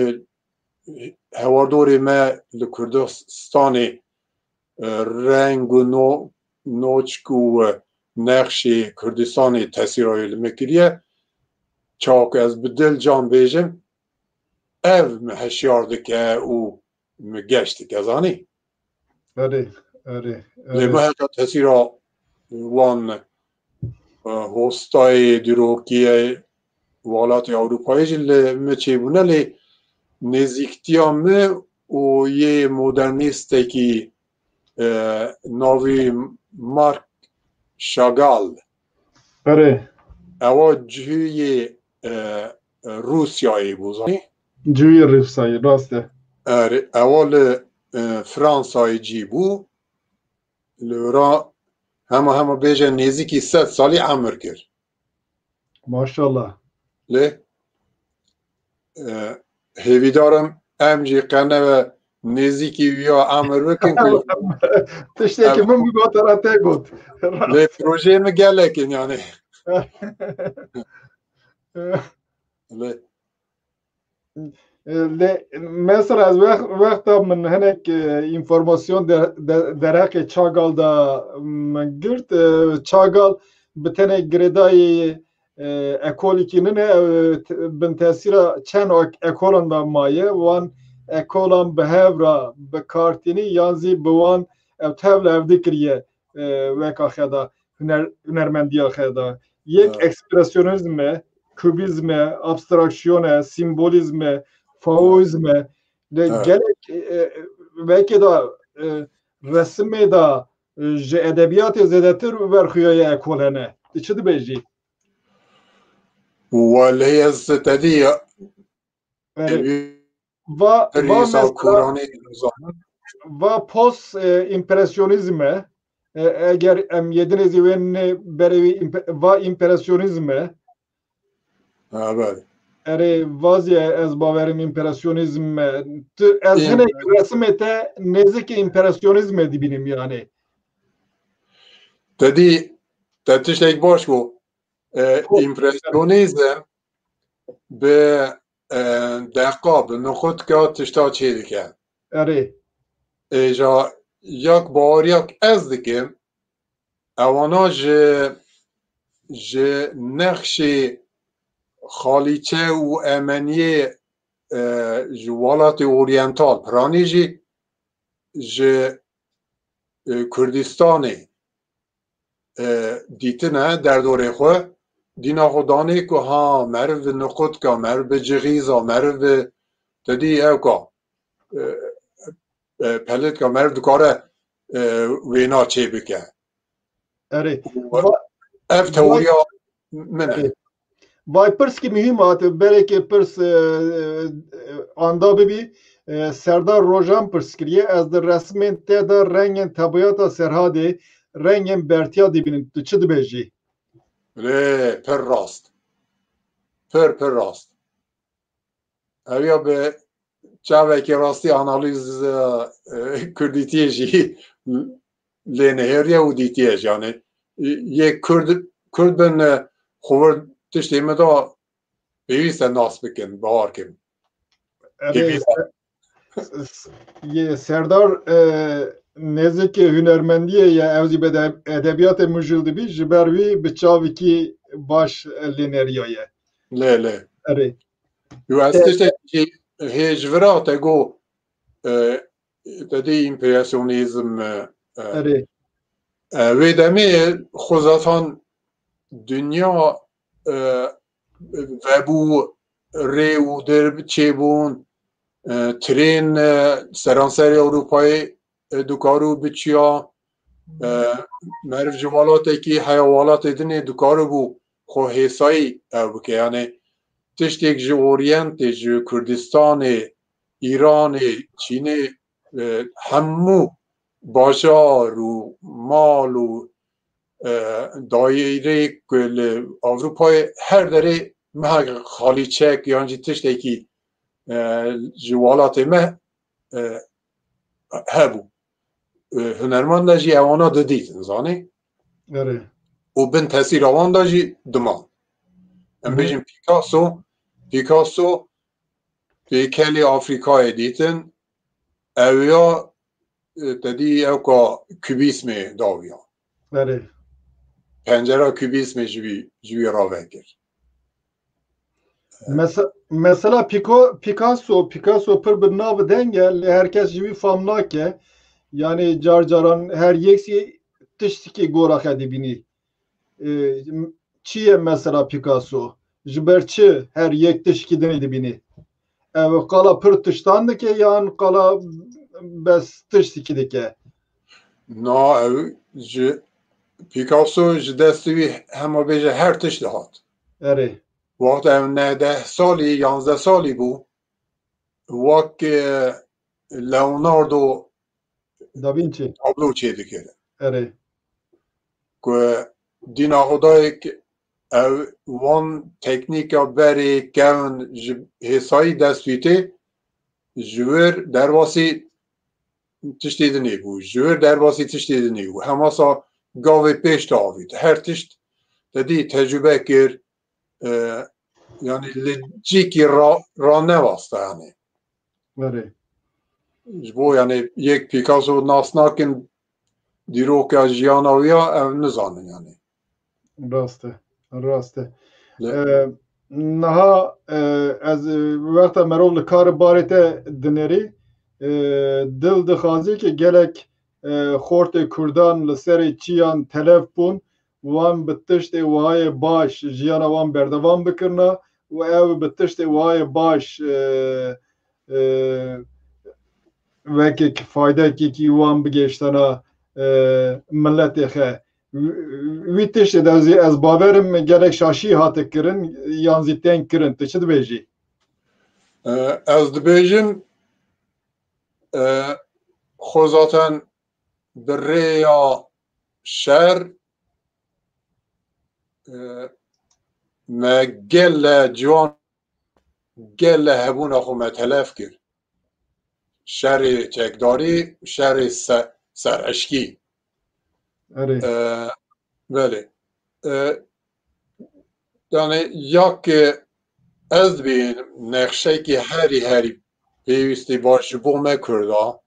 Speaker 2: هواردوری ما لکردستانی رنگ و نوچک و نقشی کردستانی تاثیرهای لمکریه چاک از بدل جان بیجم ev mi heşyar dike û mi geş dike zanî
Speaker 1: اره اره
Speaker 2: lê
Speaker 1: اره
Speaker 2: me heta tesîra wan hostayê dîrokiyê welatê Ewropayê jî li me çêbûne lê nêzîktiya me û yê modernîstekî navî Mark Chagall
Speaker 1: اره
Speaker 2: ewa cihûyê Rûsyayê bû zanî
Speaker 1: جوی رفسایی راسته
Speaker 2: اول فرانسای جی بو لورا همه بیجه نزدیکی 100 سالی عمر کرد
Speaker 1: ماشاءالله
Speaker 2: لی هیوی دارم امجی قنه و نزدیکی ویا عمر بکن که
Speaker 1: تشتی که من بگو تراته گود
Speaker 2: لی پروژه می گله کن یعنی لی
Speaker 1: مثلا از وقت من هنک اینفورماسیون در حق چاگال دا من گرد چاگال بتنه گردای اکولی که ننه بن تاثیر چند اکولان با مایه وان اکولان به هفرا به کارتینی یانزی بوان او تبل او دکریه وکا خدا هنرمندی خدا یک اکسپرسیونیزم کوبیزم ابستراکسیون سیمبولیزم فاویزم gelek belki de resmi da ji edebiyatê zêdetir berxuya ekol hene. Çi dibêjî?
Speaker 2: ولی از تدی
Speaker 1: Va
Speaker 2: ریسا کورانی
Speaker 1: va post impresyonizme eğer em yediniz berevi va impresyonizme
Speaker 2: evet
Speaker 1: ere vazye ez baverim impresyonizm ez hene resmete nezik impresyonizm dibinim yani.
Speaker 2: تدی تشتک باش کو ایمپرسیونیزم به دقیقا به نخود که تشتا چی دیگه
Speaker 1: اره
Speaker 2: ایجا یک بار یک از دیگه اوانا جه نقشی خالیچه و امنیه جوالات اورینتال پرانی جه کردستانی دیتنه در دوره خواه دینا خودانی که ها مرو نقود که مرو به جغیزا مرو به تدی او که پلت که مرو دکاره وینا چه بکن
Speaker 1: اره
Speaker 2: اف توریا منه
Speaker 1: vay pırs ki mühim atı belki pırs anda bir Serdar Rojan pırs kiriye ez de resmen te da rengin tabiata serhadi rengin bertiya dibinin çı dibêjî
Speaker 2: لی پر راست پر راست اویا به چاوه که راستی انالیز کردیتیه جی لینهریه و دیتیه یعنی یک کرد بن خور تشتیمه دا بیویسته ناس بکن بهار کن
Speaker 1: Serdar nezik hünermendiye ya evzi be edebiyat müjildi bi jibervi bi çaviki baş lineriyaya.
Speaker 2: لی
Speaker 1: Ere.
Speaker 2: یو از تشتی هجورا تگو تدی ایمپریسیونیزم
Speaker 1: Ere.
Speaker 2: وی دمی خوزاتان دنیا وبو ریو در چیبون ترین سرانسر اروپای دکارو بچیا مرف جوالات کی حیوالات دنی دکارو بو خو حسایی او که یعنی تشتیک جو اورینت جو کردستان ایران چین همو باشار و مال و دایره کل اروپای هر دره مه خالی چک یعنی تشتیکی جوالات مه هبو هنرمند جی اوانا ددید زانی و بن تاثیر اوان جی دمان ام بیجیم پیکاسو به کلی آفریقای دیتن اویا تدی اوکا کوبیسم داویا پنجره کوبیسم جوی راوه کرد
Speaker 1: Mesela Picasso pır bir nav denge herkes gibi famnake yani carcaran her yeksi tiştiki gorak edibini çiye mesela Picasso jiberçi her yek tişki edibini ev kala pır tıştan dike yan kala bes tiştiki dike
Speaker 2: na ev Picasso ji destî hema bêje her tişt dihat
Speaker 1: ere
Speaker 2: وقت 19 سالی 11 سالی بو وەک لەوناردۆ
Speaker 1: داڤینچی
Speaker 2: تابلو چێ دەکرد
Speaker 1: ئەرێ
Speaker 2: ku dîna Xwedayek ew wan teknîka berê kevin ji hêsayî destpîtê ji wir derbasî tiştê dinê bû ji wir derbasî tiştê dinê bû hemasa gavê pêş de avît her tişt dedî tecrübe kir yani li cîkî ranevasta yani
Speaker 1: ئەرێ
Speaker 2: ji bo yani yek Picasso nas nakin dîroka jiyana wî ya ew nizanin yani
Speaker 1: ڕاستە ڕاستە niha ez wexta merov li karê barê te dinêrî dil dixwaze ki gelek xortê Kurdan li serê çiyan telef bûn wan bi tiştê wihayê baş jiyana wan berdevam bikirina û ew bi tiştê wihayê baş wekek faydekekî wan bigêştena milletê xwe wî tiştê de ez baverim gelek şaşî hate kirin yan zî tên kirin tu çi dibêjî
Speaker 2: ez dibêjim xwe zaten bi rêya şer me gelle ciwan gelle hebûna xwe me telef kir şerê çekdarî şerê sereşkî
Speaker 1: erê
Speaker 2: belê yani yak ez dibînim nexşekî herî herî pêwîstî baş ji bo me Kurda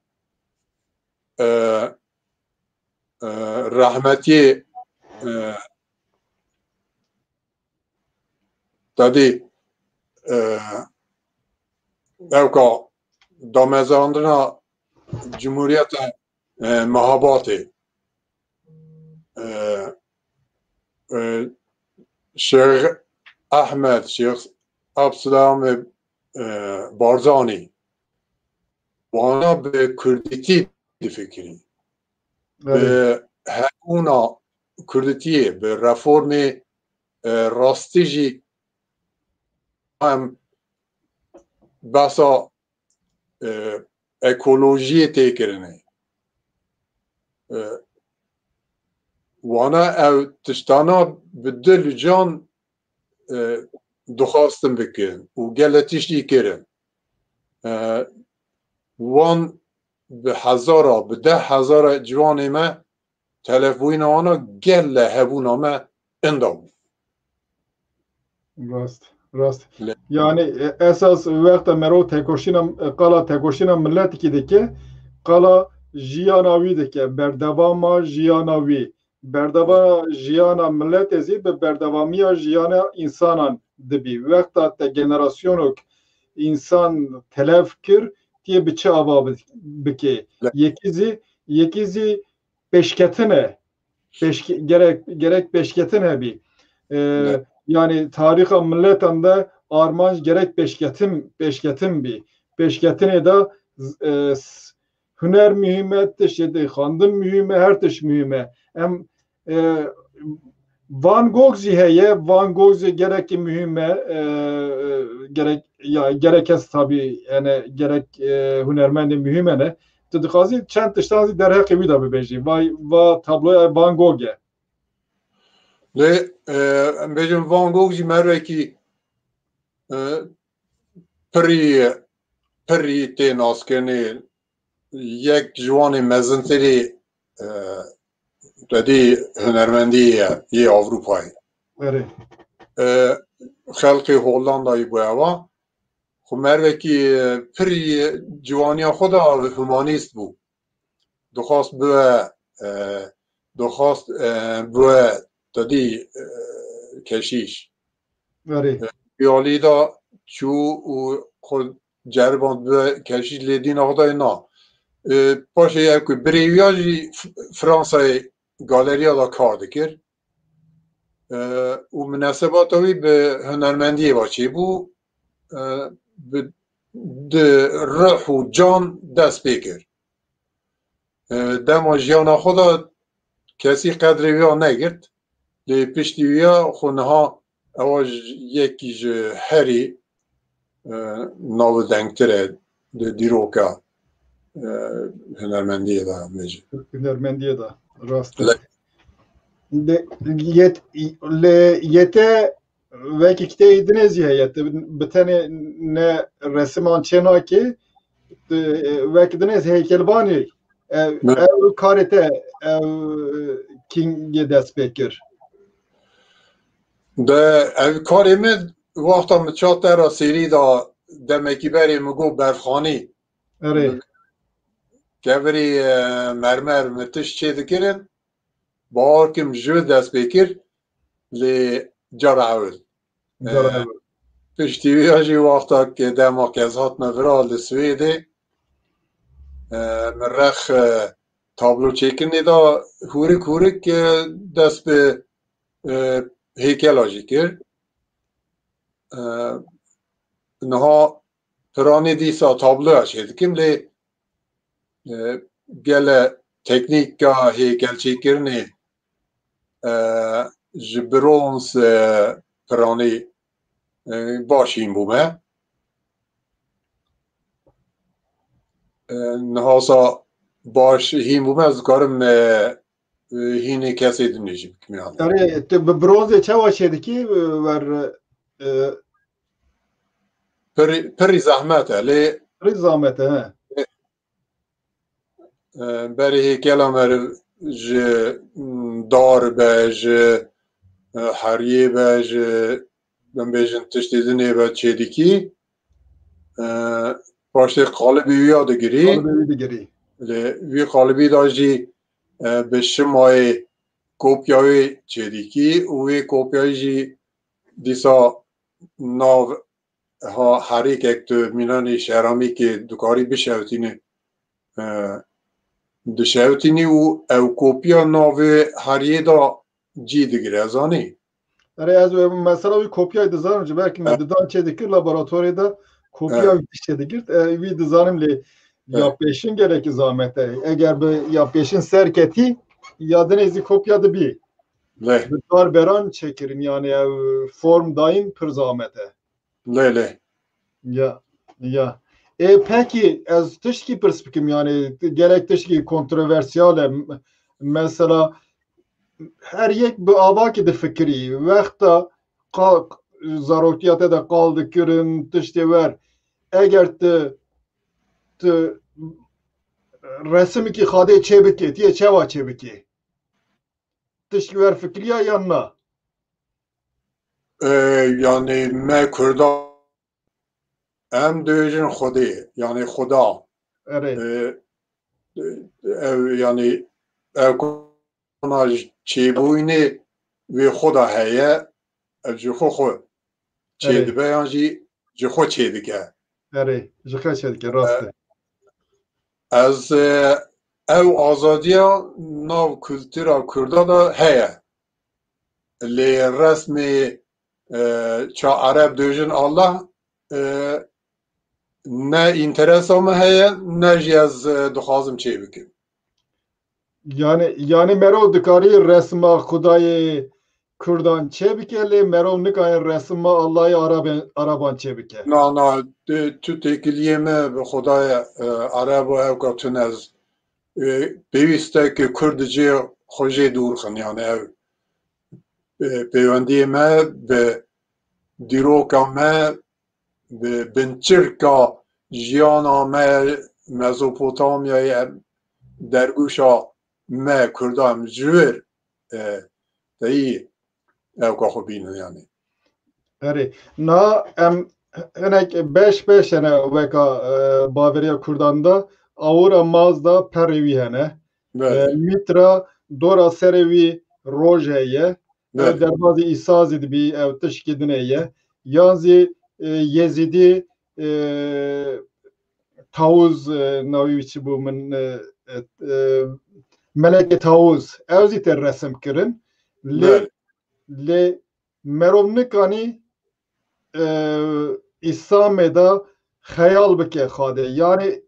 Speaker 2: rahmetiyê dedî evka damezandina Cumhuriyeta Mehabatê Şeyh Ahmed Şeyh Abdüselam Barzanî wana bi Kurdîtî difikirî bi hebûna Kurdîtiyê bi reformê rastî jî em besa ekolojiyê têkirinê wana ew tiştana bi dil û can dixwastin bikin û gelek tiştî kirin wan bi hezara bi 10,000 ciwanê me telefbûyîna wana gelle hebûna me inda bû
Speaker 1: rast rast yani esas wexta merov tekoşîna qala tekoşîna milletî dike qala jiyana wî dike berdewama jiyana wî berdeva jiyana milletê zî bi berdevamiya jiyana însanan dibî wexta te generasyonok însan telef kir tiye bi çi ava bike yekî zî pêşketin e gerek pêşketin hebî yani tarixa milletan de armanc gerek pêşketin bî pêşketinê de huner mühim e tiştê de xandin mühim e her tişt mühim e em Van Gogh jî heye Van Gogh jî gerekî mühim e gerek kes tabii yani gerek hunermendê mühim e ne tu dixwazî çend tiştan zî derheqê wî de bibêjî va tabloya Van Gogh e
Speaker 2: lê em bêjin Van Gogh jî merwekî pirî tê naskirinê yek ji wanê mezintirî dedî hunermendî yê Avrupayê xelkê Hollandayê bû eva xwe merwekî pirî ciwaniya xwe de humanîst bû dixwast bibe dedî keşîş piyalî da çû û xwe ceriband bibe keşîş lê dîna Xwedayê na paşê ew ku birêviya jî Fransayê galeriya da kar dikir û münasebata wî bi hunermendiyê ve çêbû di rih û can dest pê kir dema jiyana xwe de kesî qedrê wî ya negirt lê piştî wî ya xwe niha ewa yekî ji herî navdengtir e دیروکا هنرمندی دا میجی
Speaker 1: هنرمندی دا راست yete veki kite idiniz ya yete bitene ne resim çena ki veki diniz heykelbani ev karite ev kinge dest bekir
Speaker 2: de ev karimi vaqta mı çatera seri da demeki beri mi go berfxani
Speaker 1: evet
Speaker 2: kevri mermer müthiş çedikirin bağırkim jü dest bekir li caravul Piştiviyaji vaqta ki demak ez hatme viral li Swêdê min rex tablo çêkinê da hûrik hûrik dest bi heykela jî kir niha piranê dîsa tabloya çê dikim lê gele teknîka heykelçêkirinê ji birons piranê başîn bûme nihasa baş hîn bûme ez dikarim hînê kesê dinê jî bikim yani.
Speaker 1: Yani bi bronzê çawa çêdikî ver
Speaker 2: Pirî zehmet e lê
Speaker 1: pirî zahmet he
Speaker 2: berê heykela me ji dar be ji heriyê be ji bêjin tiştê dinê be çêdikî paştê qalibî wî ya digirî lê wî qalibî da jî bi şimayê kopya wê çêdikî û wê kopyayê jî dîsa nav herêkek tu mînanê şeramîkê dikarî bişewtînî dişewtînî û ew kopya navê heriyê da cî digire ez anî
Speaker 1: ez mesela wî kopyayı dizanim ji belkî me didan çêdikir laboratuvarê da kopya çêdikir wî dizanim lê ya pêşîn gelekî zahmet e eger bi ya pêşîn ser ketî ya dinê zî kopya dibî bi dar beran çêkirin yani ev form dayîn pir zahmet e
Speaker 2: lê
Speaker 1: ya peki ez tiştî pirs bikim yani gerek tiştî kontroversiyal e mesela her yek bi avakê difikirî wexta zarokiyata da qal dikirin tiştê wer eger tu resimekî xadê çê bikê tiye çawa çê bikê tiştî wer fikiriya yan na
Speaker 2: yani me Kurda em dibêjin Xwedê yani Xuda ev yani ev kona çêbûyînê wê Xuda heye ev ji xwe çê dibe yan jî ji xwe çê dike
Speaker 1: ji xwe çê dike rast e
Speaker 2: ez ew azadiya nav kultura Kurda da heye lê resmê ça Ereb dibêjin Allah ne interesa me heye ne jî ez dixwazim çê bikim
Speaker 1: yani merov dikarî resma Xudayê Kurdan çê bike lê merov nikaye resma Allah'ı Araban çê bike
Speaker 2: na tu têkiliyê me bi Xudaya Ereb û ew ka tune ez pêwîst e ku Kurd cê xwe jê dûr xin yani ev pêwendiyê me bi dîroka me bi binçirka jiyana me Mezopotamyayê dergûşa me Kurda em ji wir deyî ew ka xwe bînin yani
Speaker 1: na em hinek beş hene weka baveriya Kurdan da awira maz da perê wî hene mîtra dora serê wî roj heye derbazî îsazê dibî ew tişkî dinê ye yan zî Yezîdî Tawûz navî wî çi bû min Melekê Tawûz ew zî tê resim kirin lê merov nikanî İslamê da xeyal bike xadê yani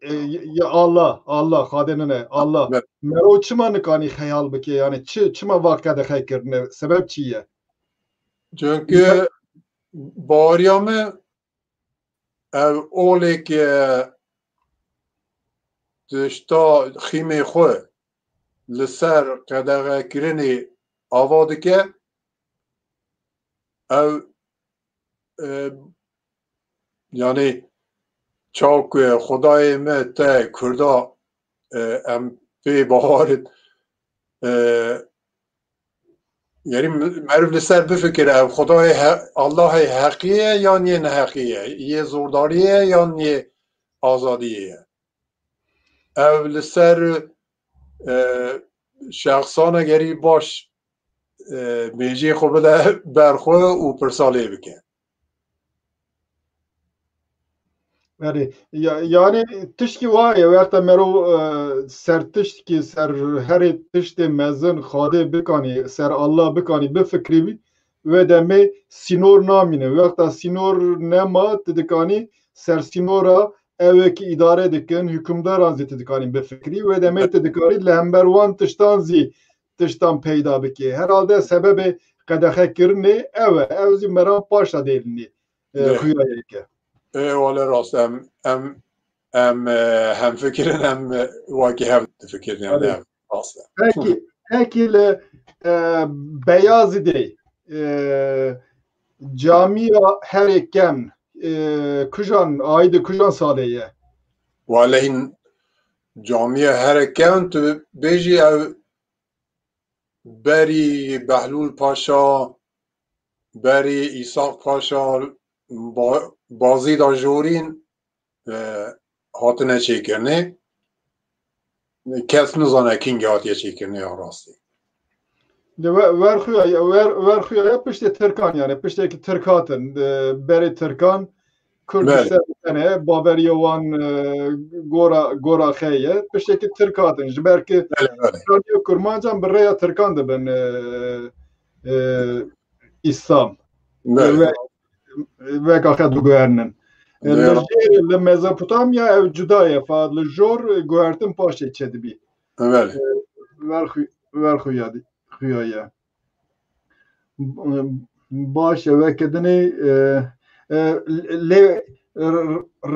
Speaker 1: ya Allah xadê nine Allah merov çima nikanî xeyal bike yani çima vaqte xey kirine sebep çi ye
Speaker 2: çünkü bariya me ev olêk تشتا خیمه خو لسر قدغه کرنی آواد که او یعنی چاک خدای ما تا کردا ام پی بهارت یعنی معروف لسر بفکره خدای الله حقیه یا نه حقیه یه زورداریه یا نه آزادیه او لسر شخصان گری باش بیجی خوب ده برخواه و پرساله بکن
Speaker 1: yani tiştki var ya veyahut da mero ser tiştki ser her tiştki mezun xade bikani ser Allah bikani bi fikri ve deme sinor namine veyahut da sinor nema dedikani ser sinora evki idare dikin hükümdar anzeti dikani bi fikri ve deme dedikani lemberwan tiştan zi tiştan peyda biki herhalde sebebi kadehe kirni evzi meran paşa değilini kuyayeke.
Speaker 2: ولا راست ام هم فکرن هم واقعی هم فکرن يعني اصلا
Speaker 1: Peki beyaz dey camia her ekem kujan aydı kujan saleye
Speaker 2: ولی جامعه هرکن تو بیجی او بری بهلول پاشا بری ایساق پاشا بازی دا جورین هاتنه چی کرنه کس نزانه کینگه هاتیه چی کرنه یا راستی
Speaker 1: verxuya pişte Türkan yani pişteki Türkatın beri Türkan Kürdistan tane Baberiyevan gora xeye pişteki Türkatın belki radyo kurmancan biraya Türkan da ben İslam ve kaxet guernin le Mezopotamya ev cudaye fa le jor guertin paşe çedibi verxuya باشه و کدنی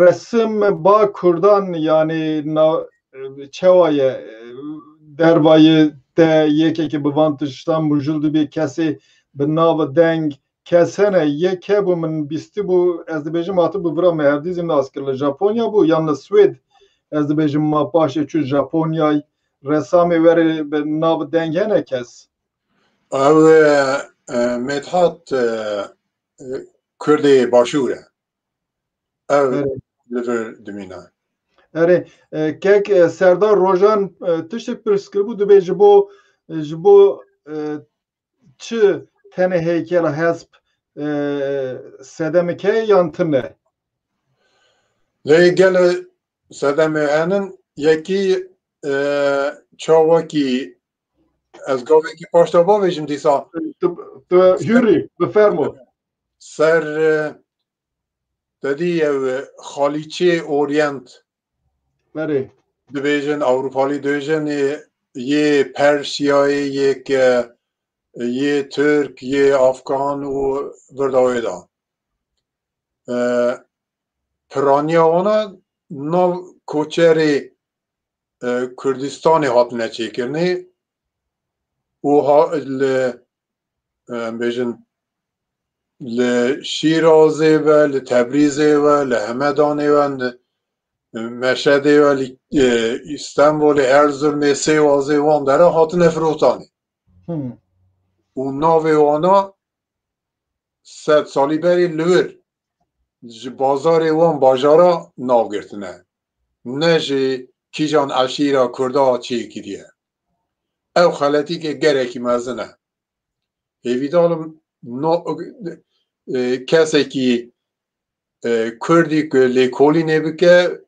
Speaker 1: resim با کردان یعنی چوای دربایه ده یکی که بوانتشتان موجود بی کسی به ناو دنگ کسنه یکی بو من بیستی بو از بیجم آتو بو برا مهردیزم ناس کرده ژاپونیا بو یعنی سوید از بیجم ما پاشه چو ژاپونیای رسامی وری به ناو دنگ هنه کس
Speaker 2: او مدحت کرده باشوره او لور دمینه
Speaker 1: اره کک سردار روژان تشت پرسکر بود به جبو چه تنه هیکل حسب سدمکه یانتنه
Speaker 2: لیگل سدمه هنن یکی چاواکی از گاوه که پاشتا با بیشم دیسا
Speaker 1: هوری بفرمو
Speaker 2: سر دادی خالیچه اورینت
Speaker 1: بله
Speaker 2: دیویژن اروپالی دیویژن یه پرسیایی یه ترک یه افغان و وردای دا پرانیا وانا نو کوچری کردستانی هاتنه چی کرنی و ها بیژن لشیرازه و لتبریزه و لهمدانه و مشهده و استانبول ارزرم سیوازه وان داره هاتن فروتانی و ناوه وانا 100 سالی بری لور بازار وان باجارا ناو گرتنه نجی کیجان عشیرا کردا چی کریه او خلطی که گرکی مزنه ایویدالم کسی که کردی که لیکولی نبکه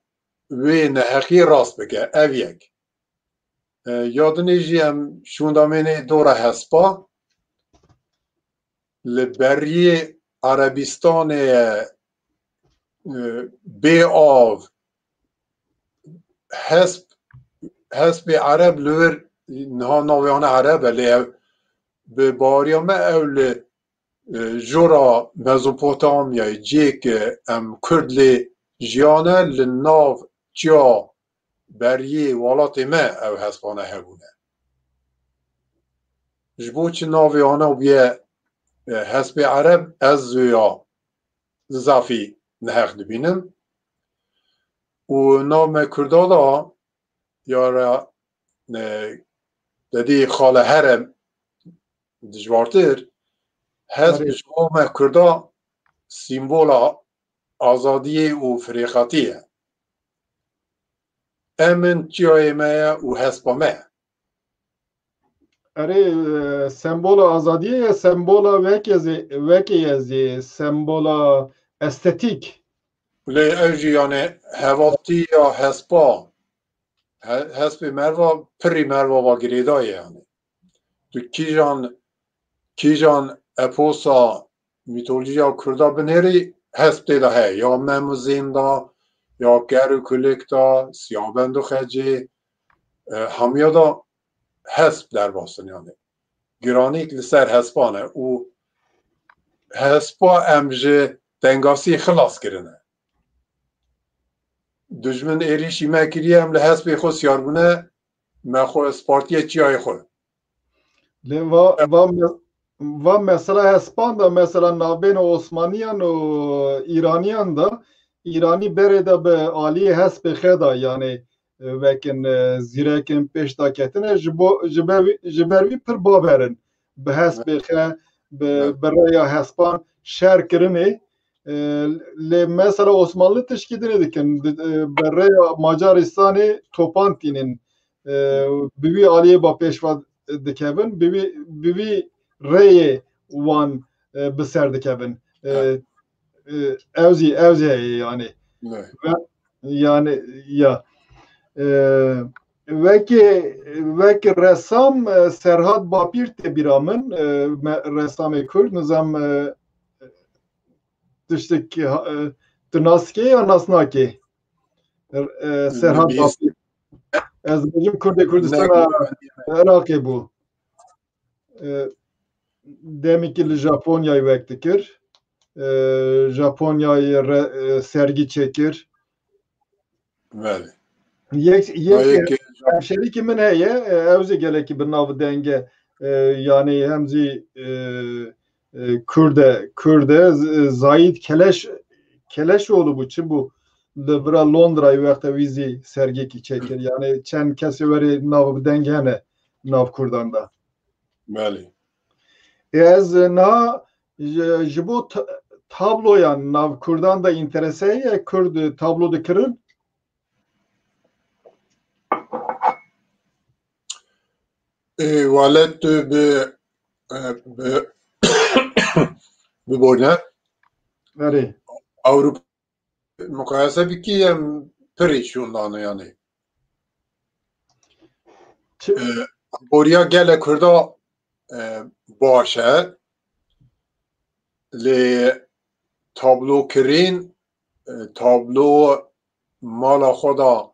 Speaker 2: و نحقی راست بکه او یک یادنیجی هم شوندامینه دوره هسپا لبری عربستان بی آو حسب عرب لور نها نویان عرب به باریامه اول جورا مزوپوتامیا جیک ام کردلی جیانه لناو جا بریه والاتی ما او هسپانه هبونه جبو چه ناوی آنه بیه هسپ عرب از زویا زافی نهق دبینم و نام کردالا یارا دادی خاله هرم دجوارتر حزب شما کردا سیمبولا آزادی و فریقاتیه امن چیای ما و حزب ما
Speaker 1: اره سمبول آزادی یا سمبول وکی سمبول استتیک
Speaker 2: لی اوجی یعنی هواتی یا حزبا حزب مروا پری مروا و گریدای یعنی تو کیجان اپوسا میتولوژیا کردا بنری حزب دیده هی یا مموزین دا یا گرو کلک دا سیابندو خجی همیا دا حزب در باستن یعنی گرانی که لسر حزبانه و حزبا امجه دنگاسی خلاص کرنه دجمن ایریشی مکریه هم لحزب خود سیاربونه مخو اسپارتیه چیای خود
Speaker 1: و mesela Hespan'da mesela navbên Osmaniyan û İraniyan da İranî berê de bi aliyê hespê xwe da yani vekin zîrekên pêş da ketine ji ber wî pir baberin bi hespê xwe bi rêya hespan şer kirinê lê mesela Osmanlı tişkî dikin bi rêya Macaristanê topan tînin bi wî aliyê ba pêşva dikevin bi wî rêyê wan bi ser dikevin evzî heye yani yani ya wekî ressam Serhat Bapîr tê bîra min ressamê Kurd nizam tiştekî tu naskê ya nasnakê Serhat Bapîr ez dibêjim Kurdê Kurdistana Iraqê bû demekî li Japonyayê wek dikir Japonyayê sergî çêkir yek hemşerîkî min heye ew jî gelekî bi nav denge yani hem jî Kurd e Zayid Keleşoğlu bû çi bû li bira Londrayê wexta wî jî sergîkî çêkir yani çend kesê werê nav bi denge hene nav Kurdan da ez niha ji bo tabloyan nav Kurdan da întereseye Kurd tablo dikirin
Speaker 2: walet tu bi borne
Speaker 1: erê
Speaker 2: Avrupa mukayese bikî em pirî şûndanê yani boriya gelek Kurda baş e lê tablokirin tablo mala xwe da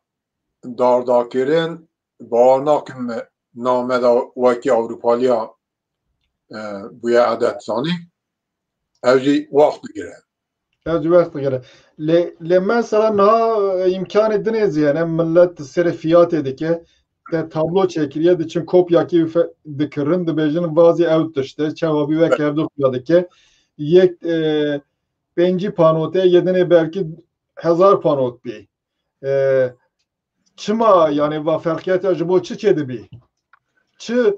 Speaker 2: dardakirin bar nakim name da wekî Avrupaliya bûye edet zanî ew jî wext digire
Speaker 1: ew jî wext digire lê mesela niha imkanê dinê ziyane millet serê fiyatê dike te tablo çekiriye diçin kopyakî dikirin dibêjin vazî ew tişte çawa bî wek hevdû xuya dike yek pêncî panotê yedinê belkî 1000 panot bî çima yani va ferqiyeta ji bo çi çêdibî çi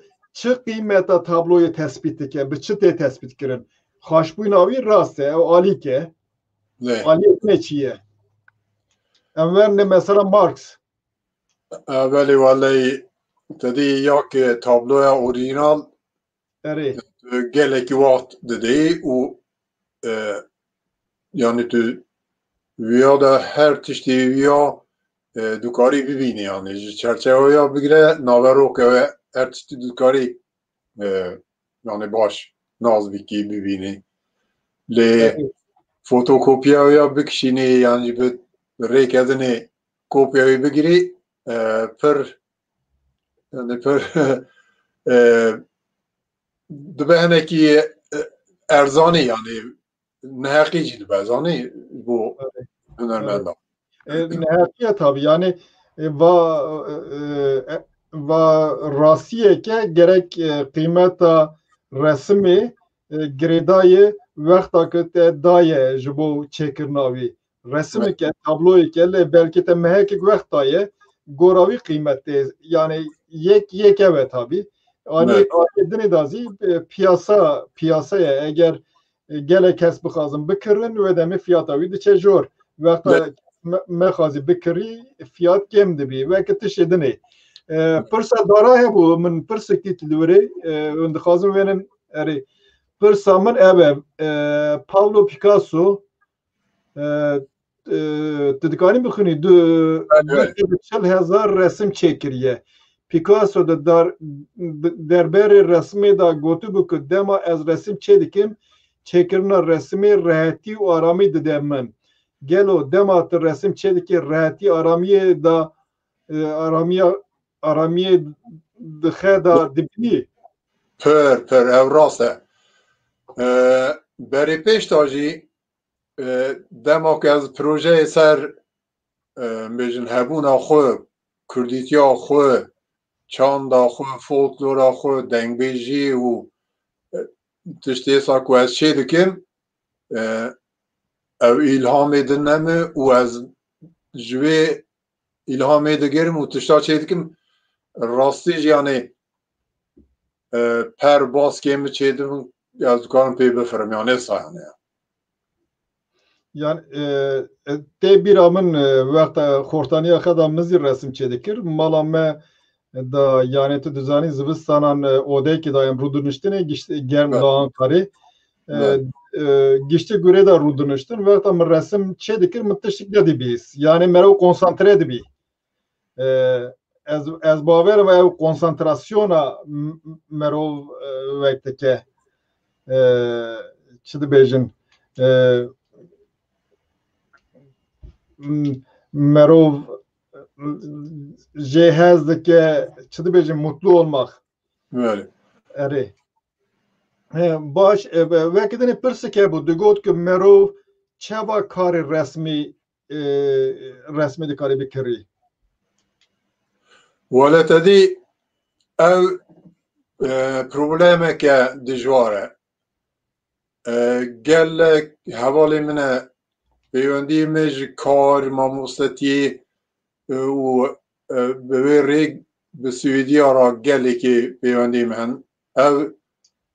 Speaker 1: qîmeta tabloyê tespît dike bi çi tê tespît kirin xweşbûyina wî rast e ew alîk e aliyê ne çi ye em werne mesela Marx
Speaker 2: belê waleyî tedî yakê tabloya orîjinal
Speaker 1: erê
Speaker 2: gelekî wext didî û yani tu wiya da her tiştî wiya dukarî bibînî yani ji çerçeveya bigire naverok ew her tiştî dukarî yani baş naz bikî bibînî lê fotokopya bikişînî yani bi rêkedinê kopyayê bigirî pir yani pir dibe hinekî erzanî yani neheqî jî dibe zanî bo hunermenda
Speaker 1: nihayet tabii yani و راستیه که gerek قیمتا رسمی گریدای وقتا که ته دایه جبو چکرناوی رسمی که تابلوی که belki te mehek وقتایه گوراوی قیمته yani یک evet tabi ani dini dazi piyasaya eğer gele kes bixazım bikirin ve demi fiyatavi diçe jor vaqta mexazi bikiri fiyat kem dibi ve kitiş edini pırsa daraya bu min pırsıkti tilveri undixazım venin eri pırsa min eve Pablo Picasso تدکانی بخونی دو چل هزار رسم چکریه پیکاسو در بر رسمی دا گوتو بکو دما از رسم چه دیکم چکرنا رسمی راحتی و آرامی ددم من گلو دما تر رسم چه دیکی راحتی آرامی دا آرامی دخه دا دبنی
Speaker 2: پر او راسته بری پیش تاجی دما که از پروژه سر بیشن هبونا خو کردیتیا خو چاندا خو فولکلورا خو دنگبیجی و تشتی ساکو از چه دکم او ایلهام دنمه و از جوی ایلهام دگرم و تشتا چه دکم راستیج یعنی پر باز کم چه دکم از کارم پی بفرم یعنی سایانه
Speaker 1: yani te bir amın vaqta xortaniya xada mizir resim çedikir malame da yani tu düzani zivistanan odeki dayım rudunuştine germ dağın kari gişte göre da rudunuştun vaqta mı resim çedikir mıtışık dedi biz yani mero konsantre edibi ez baver ve konsantrasyona mero vakteke çidi bejin merov cehazdaki çıdı bece mutlu olmak.
Speaker 2: Öyle.
Speaker 1: Eri. Baş ve kedine persike bu digot ki merov çaba kari resmi de kari bikiri.
Speaker 2: Valla tadi ev probleme ke dijware. Gel havali mine پیوندی مج کار ماموستی و به ریگ به سویدی را گلی که پیوندی من او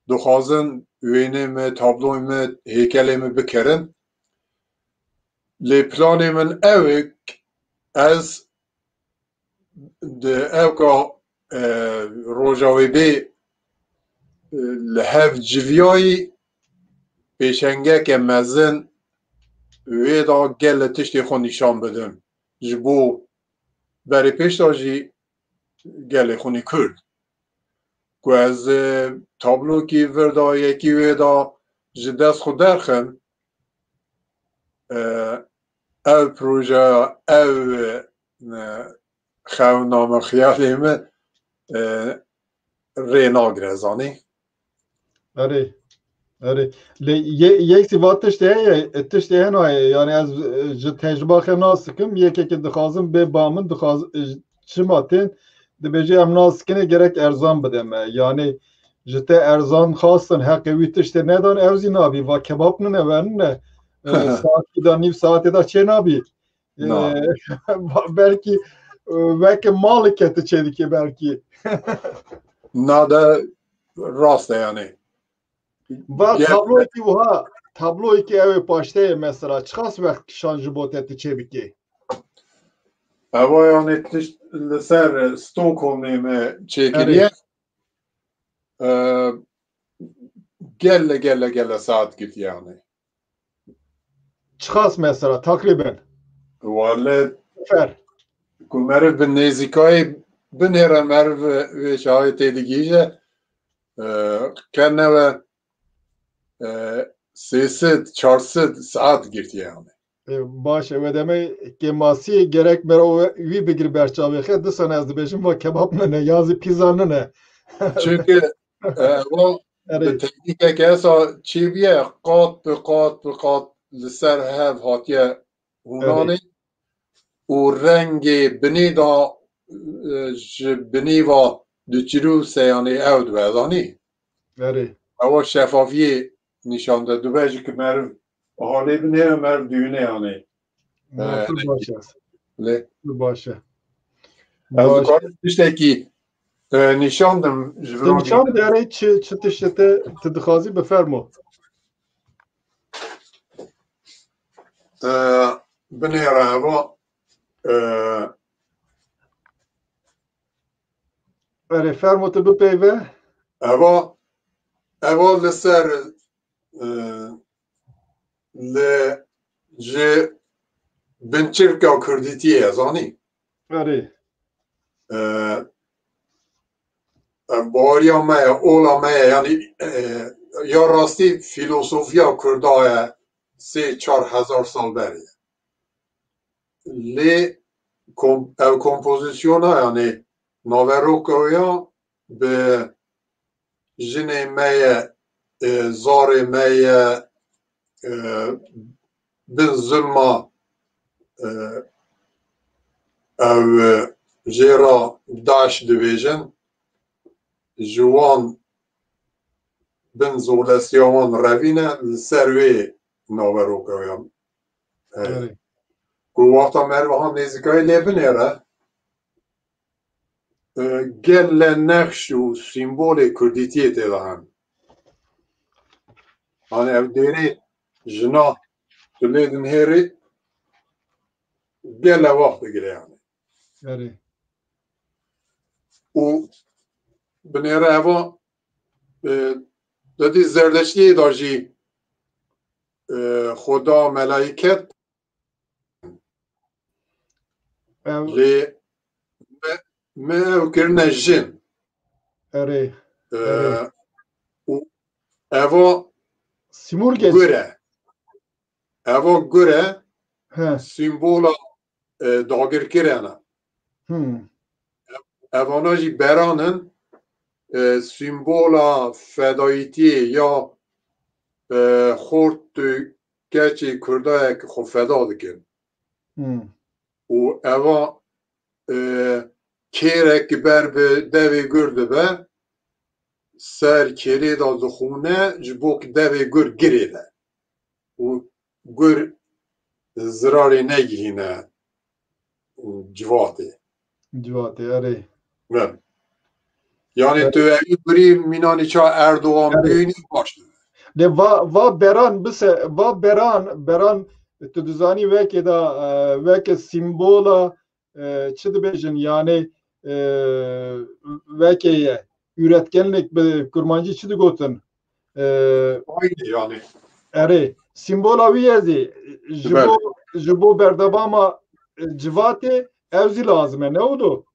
Speaker 2: دخوازن وینه می تابلوی می هیکلی می بکرن لی پلانی من از او که روژاوی بی لحف جویای پیشنگه که مزن وی دا گل تشتی خون نشان بدم جبو بری پیش دا جی گل خونی کرد که از تابلو کی وردا یکی وی دا جی دست خود درخم او پروژه او خون نام خیالی من رینا گرزانی
Speaker 1: اره اره یک سیوات تشته هنوه yani az tecrübe xemnasıkım yeke ki dixazım be bamın çimatin dibece emnaskine gerek erzan bedeme yani jite erzan xasın hakkı vitişte nedan evzi nabi va kebap ne verin ne saat da niv saate da çe nabi belki maliketi çediki belki
Speaker 2: nada rasta yani
Speaker 1: و تابلوی که اوی پاشته مثلا چقدر وقت شانج بوده چه بکی
Speaker 2: اوا یعنی لسر ستوکهلم چکریه گله ساعت گیت yani
Speaker 1: چقدر مثلا تقریبا
Speaker 2: والا
Speaker 1: فر
Speaker 2: مرف به نزیکای بنهره مرف و شاید دیگیجه کنه و 300-400 saat girdi yani.
Speaker 1: Başı ve demek ki masi gerek mero vi bigir berçavi xe disan az dibejim va kebap ne yazı pizza ne.
Speaker 2: Çünkü o teknik که چیبیه قات به قات به قات لسر هف هاتیه هونانی û rengê binê da ji binê ve diçîrûse yanê ew dibe zanî
Speaker 1: erê
Speaker 2: ewa şeffafiyê nîşan de dibe jî ki meriv halê binêre meriv dîwîne yanê
Speaker 1: pir baş e
Speaker 2: lê
Speaker 1: pir baş e
Speaker 2: ez
Speaker 1: baş
Speaker 2: dikarim tiştekî nîşandim ji
Speaker 1: Te nîşan bide erê çi tiştê te tu dixwazî bifermo
Speaker 2: binêre heva
Speaker 1: erê fermo tu bipeyve
Speaker 2: Eva li ser li ji binçirka Kurdîtiyê zanî
Speaker 1: erê
Speaker 2: bariya me ye ola me ye yanî ya rastî fîlosofiya Kurda ye 3-4 sal ber ye lê ev kompozisyona yanî naveroka ya bi jinê me ye zarê me ye bin zilma ew jêra Daeş dibêjin ji wan bin zordestiya wan revîne li ser wê naverokayan
Speaker 1: erê
Speaker 2: ku waxta mervehan nêzîkayê lê binêre gele nexş û sîmbolê Kurdîtiyê têda hen hani ev dêrê jina tu lê dinhêrî gele wext digire yani
Speaker 1: erê
Speaker 2: û binêre heva dedî zerdeştiyê da jî Xuda melayîket
Speaker 1: ev
Speaker 2: lê me ew kirine jin
Speaker 1: erê
Speaker 2: û eva
Speaker 1: Simûr geç
Speaker 2: gur e
Speaker 1: he
Speaker 2: sîmbola dagirkiran e evana jî beran in sîmbola fedayîtiyê ya xort tu keçê Kurdayek xwe feda dikin û eva kêrek ber bi devê gur dibe ser kêrê da dixûne ji bo ku devê gur girê de û gur zirarê negihîne civatê
Speaker 1: civatê erê
Speaker 2: yani tu evî birî mînanî ça Erdogan bînî baş
Speaker 1: lê va beran bise va beran tu dizanî wekê da weke sîmbola çi dibêjin yanê wekê ye üretkenlik bi kurmancî çi digotin
Speaker 2: aynı yani
Speaker 1: erê sîmbola wî ye zî ji bo berdevama civatê ew zî lazim e ne oldu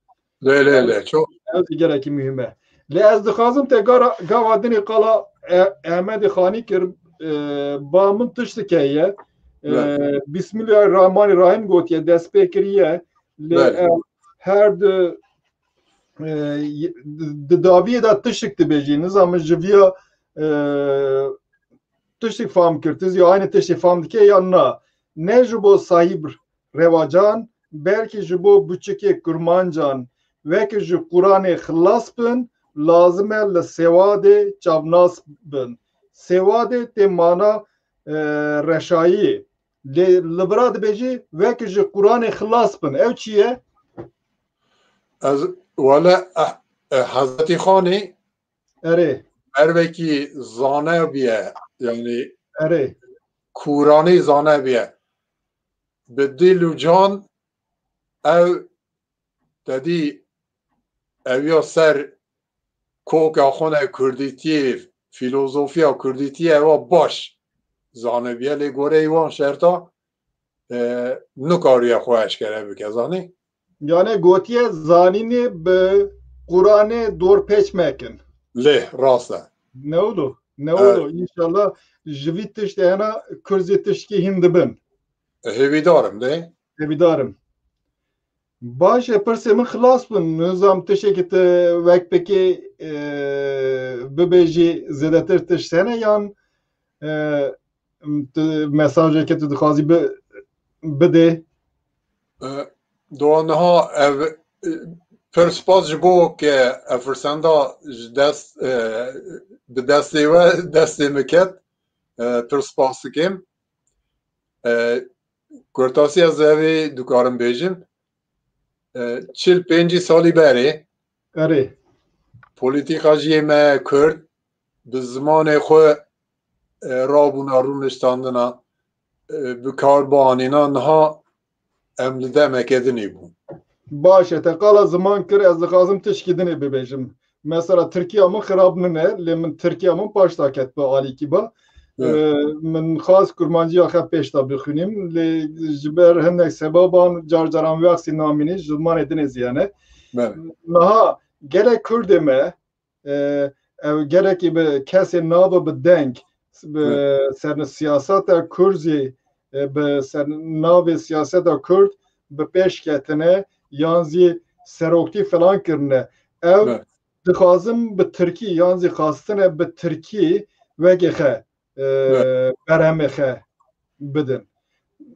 Speaker 2: lê çok
Speaker 1: ew zî gerekî mühim e lê ez dixwazim te gava dinê qala Ehmedê Xanî kir ba min tiştekê ye Bismillahirrahmanirrahim gotiye destpê kiriye lê her di daviyê de tiştek dibêjî nizamin ji viya tiştek fam kir tu zî aynı tiştê fam dike ya na ne ji bo sahîb revacan belkî ji bo biçikê kurmancan wekî ji Quranê xilas bin lazim e li sewadê çavnas bin sewadê tê mana reşayî lê li bira dibêjî wekî ji Quranê xilas bin ew çi ye
Speaker 2: ez wele Hezretî Xanê
Speaker 1: erê
Speaker 2: mervekî zane biye yani
Speaker 1: erê
Speaker 2: Kuranî zane biye bi dil û can ew dedî ew ya ser koka xwe Kurdîtiyê fîlozofiya Kurdîtiyê ewa baş zanebiye lê goreyê wan şerta nikariye xwe eşkere bike zanî
Speaker 1: yani gotiye zanînê bi Quranê dorpêç mekin
Speaker 2: lê rast e
Speaker 1: ne oldu inşallah ji vî tiştê hena Kurzê tiştkî hîn dibin
Speaker 2: hêvîdarim dê
Speaker 1: hêvîdarim baş e pirsê min xilas bin nizam tiştekî tu wekpekê bibêjî zêdetir tişt hene yan mesajekê tu dixwazî bidê
Speaker 2: دوانها پرسپاس جبو که افرسندا دست به دستی و دستی مکت پرسپاس کم گرتاسی از اوی دکارم بیجم 45 سالی بری
Speaker 1: اره
Speaker 2: پولیتیکا جیمه کرد به زمان خو رابون رونشتاندنا به کاربانینا نها املده مکدنی بود
Speaker 1: باشه تقال zaman kır az lazım teşkidini bebejim. Mesela Türkiye mi xarab ne? Le min Türkiye mi baş taket bu alikiba. Min khas kurmancı axa peşta bixunim. Le jiber henek sebaban carcaran vaksi namini zaman ediniz yani. Naha gerek Kürdeme gerek gibi kesin nabı bir denk sen siyasata Kürzi sen nabı siyasata Kürt be peşketine yanzi serokti falan kirne ev dixazim bi Tirkiye yanzi xastine bi Tirkiye vegexe beremexe bidin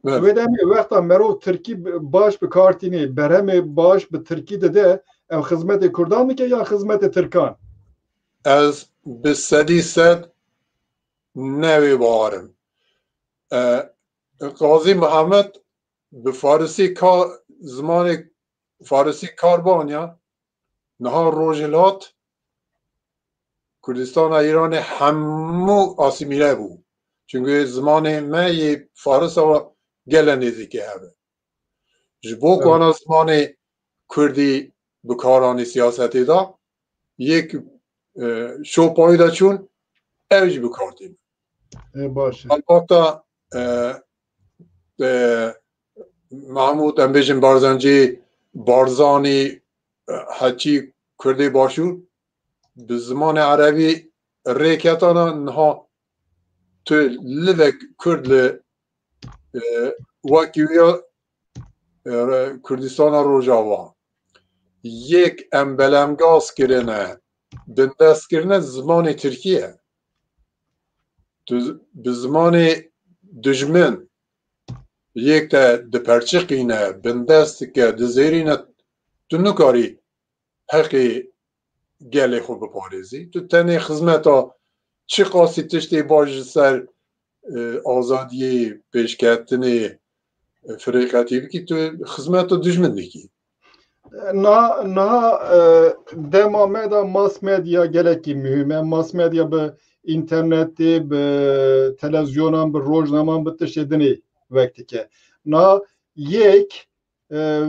Speaker 1: ve demi vekta mero Tirkiye baş bi kartini bereme baş bi Tirkiye de ev hizmeti Kurdan mı ki ya hizmeti Türkan
Speaker 2: از به صدی صد نوی بارم قاضی محمد به فارسی زمان فارسی کاربانیا نها روژلات کردستان ایران همو آسیمیله بود چونکه زمان من یه فارس و گل نزدیکی هبه جبو کانا زمان کردی بکارانی سیاستی دا یک شو پایدا چون اوج بکردیم
Speaker 1: باشه
Speaker 2: البته محمود امبیجن بارزنجی بارزانی هچی کرده باشو به زمان عربی ریکتانا نها تو لذک کرد وکیویا کردستان روجاوا یک امبلمگاز کرنه بندست کرنه زمان ترکیه به زمان دجمن یک تا دپرچقینه بندست که دزیرینه تو نکاری حقی گله خوب بپارزی تو تنه خدمتا چی قاسی تشتی باش سر آزادی پیشکتنی فریقتی بکی تو خدمتا دجمن بکی
Speaker 1: Na dema meda mass medya geleki mühime mass medya be interneti be televizyonan be rojnaman be teşedini vektike na yek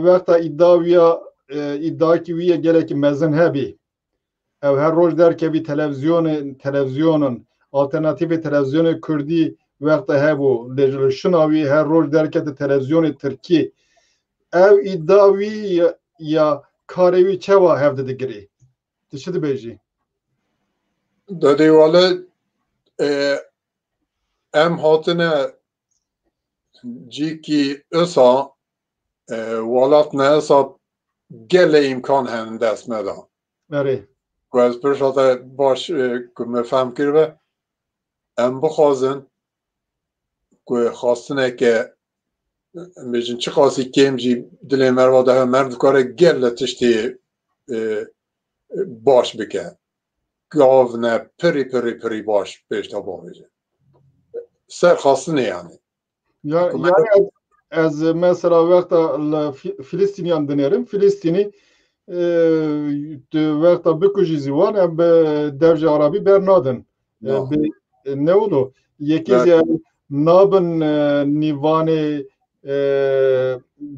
Speaker 1: vekta iddia ki viye geleki mezhebi ev her roj derke bir televizyonun alternatifi televizyonu Kürdi vekta hebu lejil şınavi her roj derke de televizyonu Türkiye ev iddiavi ya karevi çeva hevde digiri. Tişidi beji.
Speaker 2: دادی والا ام هاتنه جی کی اصا والات نه اصا گل امکان هم دست مدا
Speaker 1: Eri.
Speaker 2: و از پرشاته باش که مفهم کرده ام بخوازن که خواستنه که میجن چه خاصی کم جی دل مرواده هم مرد کاره گل تشتی باش بکن گاو نه پری باش پیش تا باویجه سر خواستنه yani.
Speaker 1: Yani az mesela vekta Filistinyan denerim. Filistini vekta bikuji zivan em be devce Arabi bernadın. Ne oldu? Yekiz ya nabın nivani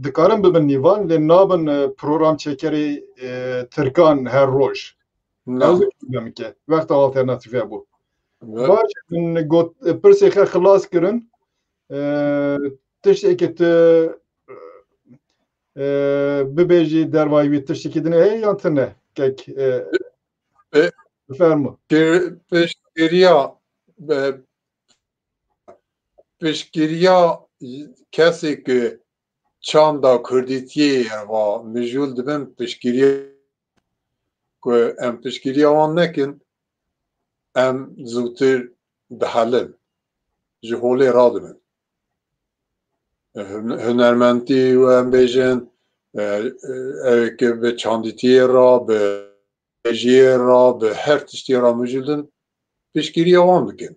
Speaker 1: dikarim bibin nivan le nabın program çekeri Türkan her roj. Az bilmiyorum ki. Vekta alternatife bu. Baş persexe xılas kirin tiştekî tu bibêjî dervayî wî tiştekî dine heye yan tune kek fermo
Speaker 2: piştgiriya kesê ku çanda Kurdîtiyê va mijûl dibin piştgiriya ku em piştgiriya wan nekin em zûtir dihelin ji holê radibin hunermendî û em bêjin که به چاندیتی را به جیه را به هر تشتی را مجلدن پیشگیری آوان بکن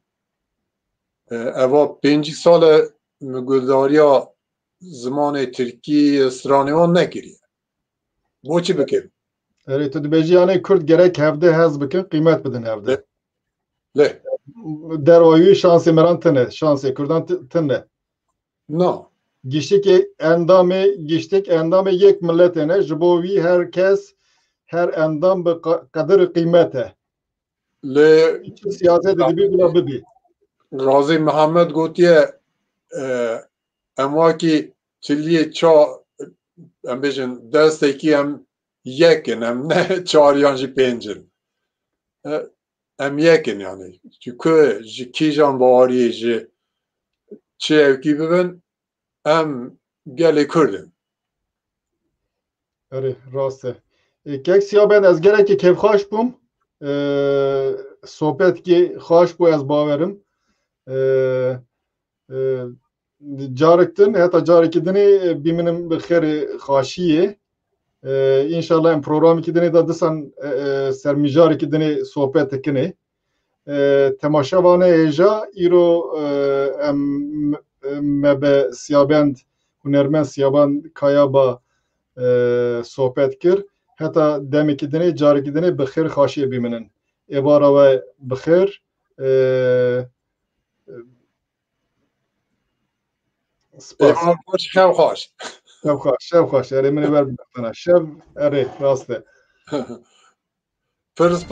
Speaker 2: اوا 5 سال مگوداریا زمان ترکی سرانیوان نکریه بو چی بکن؟
Speaker 1: اره تو دبیجی آنه کرد گره که هفته هز بکن قیمت بدن هفته
Speaker 2: له
Speaker 1: در وایوی شانسی مران تنه شانسی کردان تنه
Speaker 2: نه
Speaker 1: گiştik endamı yek milletine jibovi herkes her endam be kadir kıymete.
Speaker 2: له
Speaker 1: Siyaset edibi bula bibi.
Speaker 2: غازی محمد گوتیه اما کی چلیه چا ام بیشن دسته کی ام یکن ام نه 4 یا 5 ام یکن yani çünkü ki jan bari ji çevki bibin em gele kurdin
Speaker 1: Evet, raste. Kek siyaben ez gerek kevxaş bum. Sohbet ki xaş bu ez baverim. Carıktın hatta carıkidini biminim bixeri xaşiye. İnşallah em programı kidini da disan sermijar kidini sohbet ekini. Temaşavane heja iro em mebe siyabend hunermen siyaban kayaba sohbet kir. Hatta demekidini carıkidini bixer xaşiye biminin. Evara ve bixer spas.
Speaker 2: خو خوش
Speaker 1: Şev xaş. Eri mini ver bana. Şev eri raste.
Speaker 2: فرست